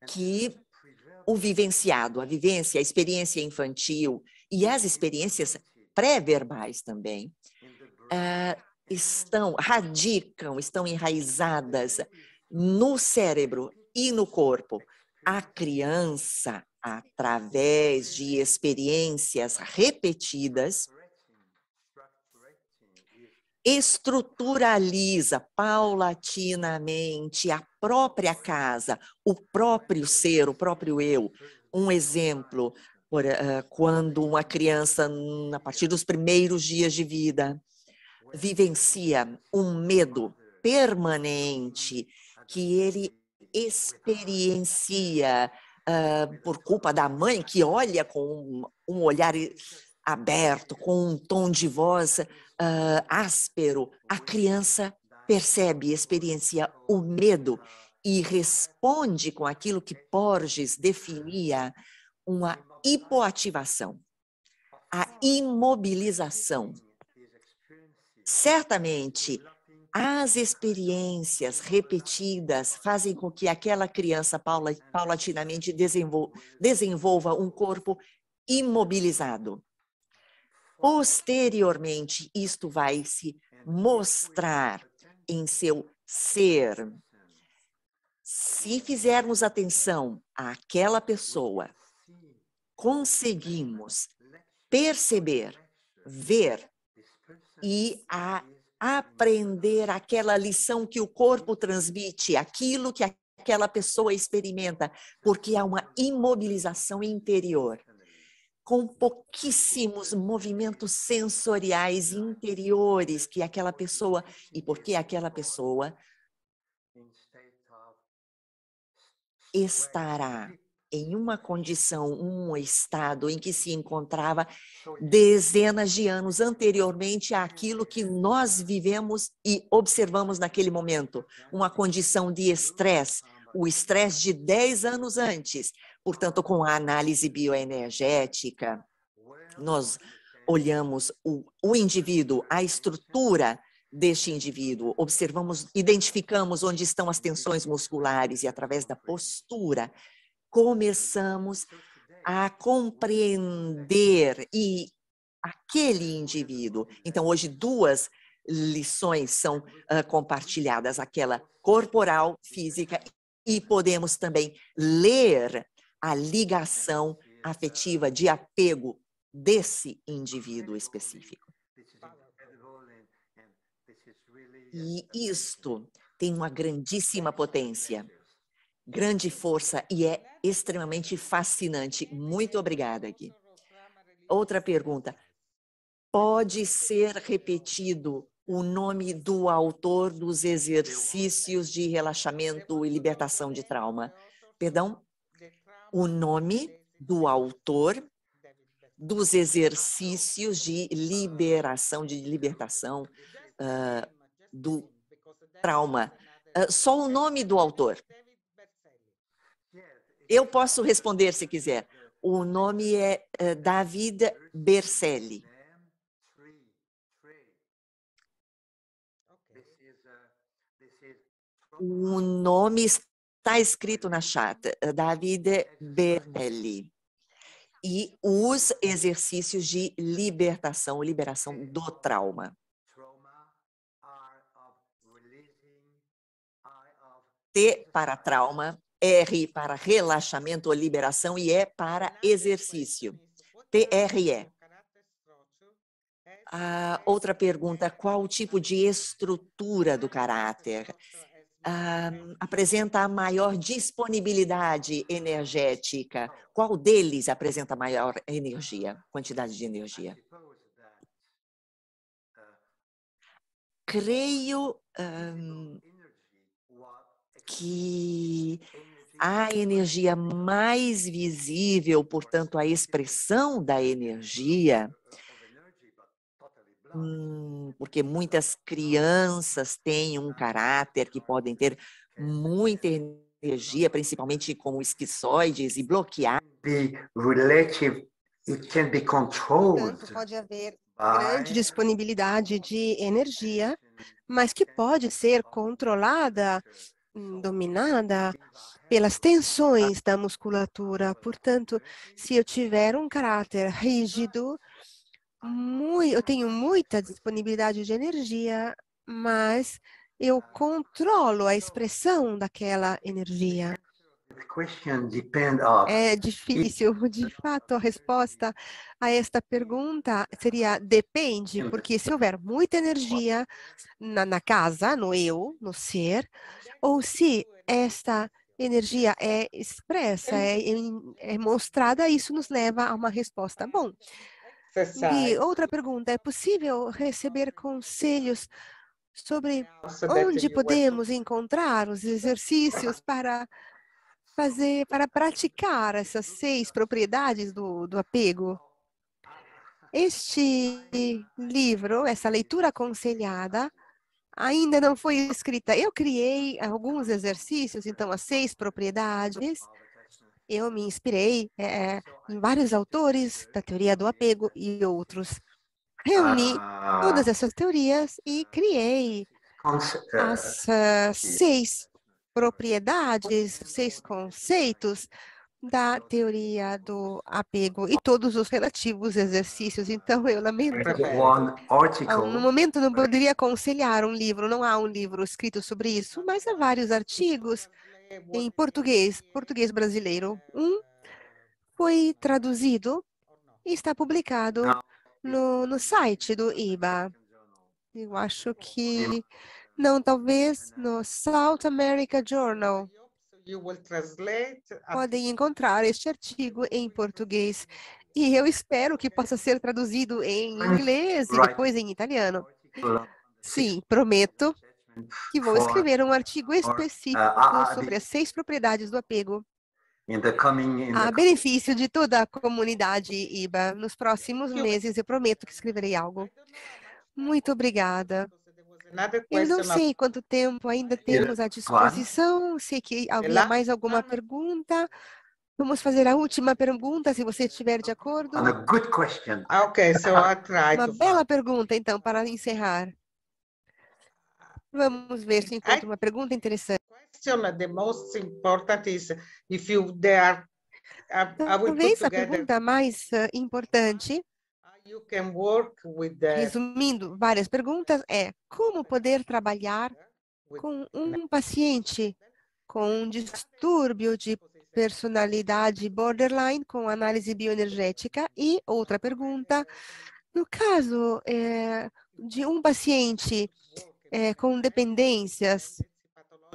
que o vivenciado, a vivência, a experiência infantil e as experiências pré-verbais também estão enraizadas no cérebro e no corpo. A criança, através de experiências repetidas, estruturaliza paulatinamente a própria casa, o próprio ser, o próprio eu. Um exemplo, quando uma criança, a partir dos primeiros dias de vida, vivencia um medo permanente que ele experiencia por culpa da mãe, que olha com um olhar aberto, com um tom de voz áspero, a criança percebe, experiencia o medo e responde com aquilo que Porges definia uma hipoativação, a imobilização. Certamente, as experiências repetidas fazem com que aquela criança paulatinamente desenvolva um corpo imobilizado. Posteriormente, isto vai se mostrar em seu ser. Se fizermos atenção àquela pessoa, conseguimos perceber, ver e aprender aquela lição que o corpo transmite, aquilo que aquela pessoa experimenta, porque há uma imobilização interior, com pouquíssimos movimentos sensoriais interiores que aquela pessoa, e porque aquela pessoa estará em uma condição, um estado em que se encontrava dezenas de anos anteriormente àquilo que nós vivemos e observamos naquele momento. Uma condição de estresse, o estresse de 10 anos antes. Portanto, com a análise bioenergética, nós olhamos o indivíduo, a estrutura deste indivíduo, observamos, identificamos onde estão as tensões musculares e, através da postura, começamos a compreender aquele indivíduo. Então, hoje, duas lições são compartilhadas, aquela corporal, física, e podemos também ler a ligação afetiva de apego desse indivíduo específico. E isto tem uma grandíssima potência, grande força e é extremamente fascinante. Muito obrigada, Gui. Outra pergunta. Pode ser repetido o nome do autor dos exercícios de relaxamento e libertação de trauma? Perdão? O nome do autor dos exercícios de libertação do trauma. Só o nome do autor. Eu posso responder se quiser. O nome é David Berceli. O nome está escrito na chat, David Berceli. E os exercícios de liberação do trauma. T para trauma, R para relaxamento ou liberação e E para exercício. TRE. Outra pergunta, qual o tipo de estrutura do caráter? Apresenta a maior disponibilidade energética? Qual deles apresenta maior quantidade de energia? Creio que a energia mais visível, portanto, a expressão da energia, porque muitas crianças têm um caráter que podem ter muita energia, principalmente como esquizoides e bloquear. Portanto, pode haver grande disponibilidade de energia, mas que pode ser controlada, dominada pelas tensões da musculatura. Portanto, se eu tiver um caráter rígido, eu tenho muita disponibilidade de energia, mas eu controlo a expressão daquela energia. É difícil, de fato, a resposta a esta pergunta seria depende, porque se houver muita energia na casa, no eu, no ser, ou se esta energia é expressa, é mostrada, isso nos leva a uma resposta. Bom, Gui, outra pergunta, é possível receber conselhos sobre onde podemos encontrar os exercícios para praticar essas 6 propriedades do apego? Este livro, essa leitura aconselhada, ainda não foi escrita. Eu criei alguns exercícios, então, as 6 propriedades. Eu me inspirei em vários autores da teoria do apego e outros. Reuni todas essas teorias e criei as 6 propriedades, 6 conceitos da teoria do apego e todos os relativos exercícios. Então, eu lamento. No momento, não poderia aconselhar um livro, não há um livro escrito sobre isso, mas há vários artigos em português brasileiro. Um foi traduzido e está publicado no site do IBA. Eu acho que não, talvez no South America Journal. Podem encontrar este artigo em português. E eu espero que possa ser traduzido em inglês e depois em italiano. Sim, prometo que vou escrever um artigo específico sobre as 6 propriedades do apego, a benefício de toda a comunidade IBA. Nos próximos meses, eu prometo que escreverei algo. Muito obrigada. Eu não sei quanto tempo ainda temos à disposição, sei que havia mais alguma pergunta. Vamos fazer a última pergunta, se você estiver de acordo. Uma bela pergunta, então, para encerrar. Vamos ver se encontro uma pergunta interessante. Talvez a pergunta mais importante, resumindo várias perguntas, é como poder trabalhar com um paciente com um distúrbio de personalidade borderline com análise bioenergética? E outra pergunta, no caso de um paciente com dependências,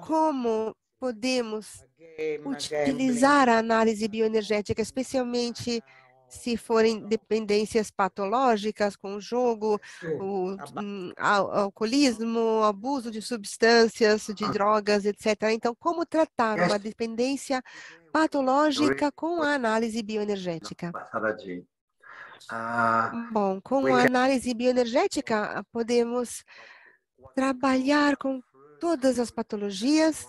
como podemos utilizar a análise bioenergética, especialmente se forem dependências patológicas, com o jogo, o alcoolismo, abuso de substâncias, de drogas, etc. Então, como tratar uma dependência patológica com a análise bioenergética? Bom, com a análise bioenergética, podemos trabalhar com todas as patologias,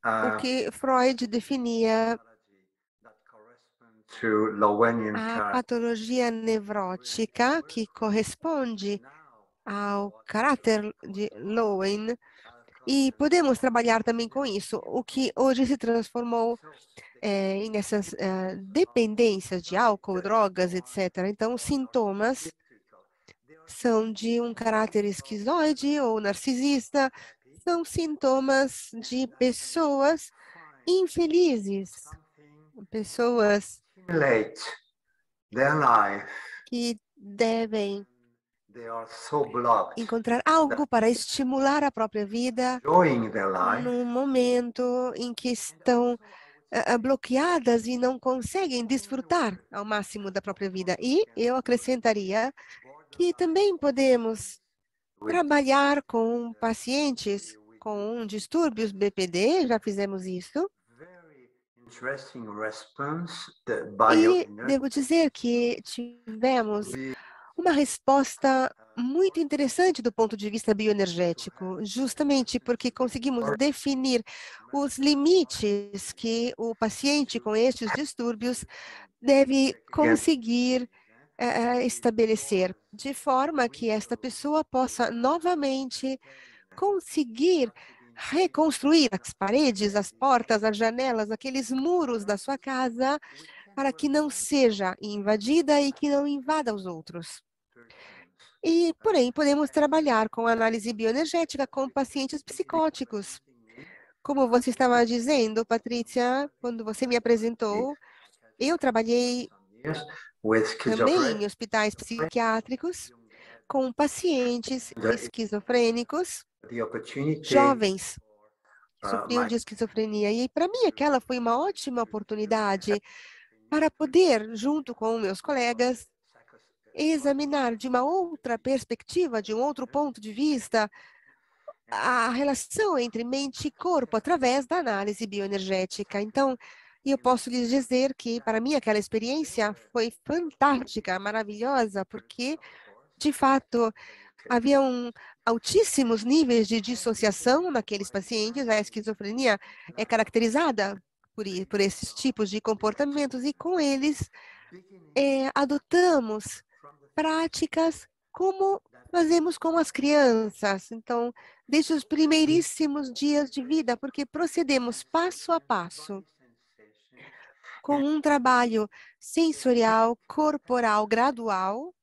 o que Freud definia a patologia nevrótica, que corresponde ao caráter de Lowen, e podemos trabalhar também com isso, o que hoje se transformou nessas dependências de álcool, drogas, etc. Então, os sintomas são de um caráter esquizoide ou narcisista, são sintomas de pessoas infelizes, pessoas que devem encontrar algo para estimular a própria vida num momento em que estão bloqueadas e não conseguem desfrutar ao máximo da própria vida. E eu acrescentaria que também podemos trabalhar com pacientes com distúrbios BPD, já fizemos isso. E devo dizer que tivemos uma resposta muito interessante do ponto de vista bioenergético, justamente porque conseguimos definir os limites que o paciente com estes distúrbios deve conseguir estabelecer, de forma que esta pessoa possa novamente conseguir reconstruir as paredes, as portas, as janelas, aqueles muros da sua casa, para que não seja invadida e que não invada os outros. E, porém, podemos trabalhar com análise bioenergética com pacientes psicóticos. Como você estava dizendo, Patrícia, quando você me apresentou, eu trabalhei também em hospitais psiquiátricos com pacientes esquizofrênicos, jovens que sofriam de esquizofrenia. E, para mim, aquela foi uma ótima oportunidade para poder, junto com meus colegas, examinar de uma outra perspectiva, de um outro ponto de vista, a relação entre mente e corpo através da análise bioenergética. Então, eu posso lhes dizer que, para mim, aquela experiência foi fantástica, maravilhosa, porque, de fato, haviam altíssimos níveis de dissociação naqueles pacientes. A esquizofrenia é caracterizada por esses tipos de comportamentos, e com eles adotamos práticas como fazemos com as crianças. Então, desde os primeiríssimos dias de vida, porque procedemos passo a passo com um trabalho sensorial, corporal, gradual,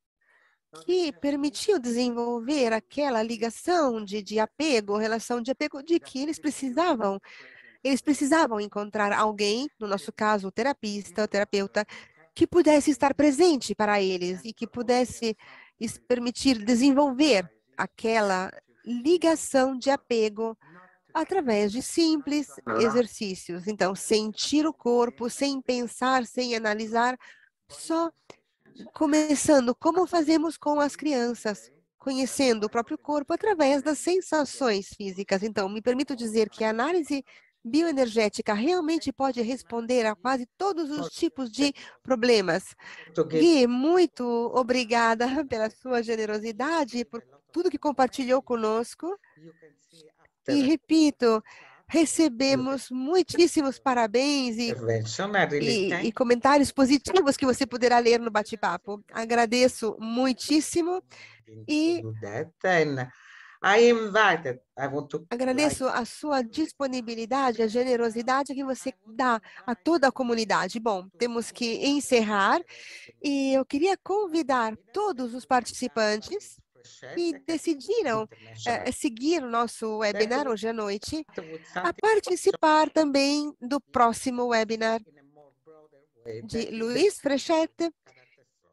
que permitiu desenvolver aquela ligação de apego, relação de apego, de que eles precisavam encontrar alguém, no nosso caso, o terapista, o terapeuta, que pudesse estar presente para eles e que pudesse permitir desenvolver aquela ligação de apego através de simples exercícios. Então, sentir o corpo, sem pensar, sem analisar, só começando como fazemos com as crianças, conhecendo o próprio corpo através das sensações físicas. Então, me permito dizer que a análise bioenergética realmente pode responder a quase todos os tipos de problemas. Gui, muito obrigada pela sua generosidade, por tudo que compartilhou conosco. E repito, recebemos muitíssimos parabéns e comentários positivos que você poderá ler no bate-papo. Agradeço muitíssimo e agradeço a sua disponibilidade, a generosidade que você dá a toda a comunidade. Bom, temos que encerrar e eu queria convidar todos os participantes que decidiram seguir o nosso webinar hoje à noite a participar também do próximo webinar de Luiz Frechette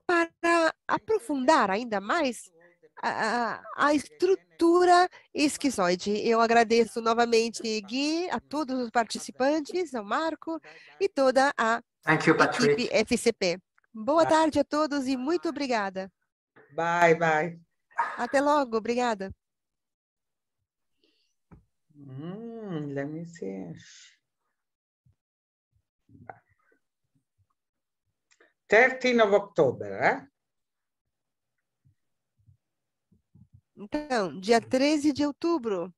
para aprofundar ainda mais a estrutura esquizoide. Eu agradeço novamente, Gui, a todos os participantes, ao Marco e toda a equipe FCP. Boa tarde a todos e muito obrigada. Bye, bye. Até logo, obrigada. Let me see. 13 of October, Então, dia 13 de outubro.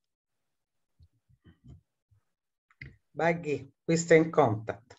Bye, Gui. We stay in contact.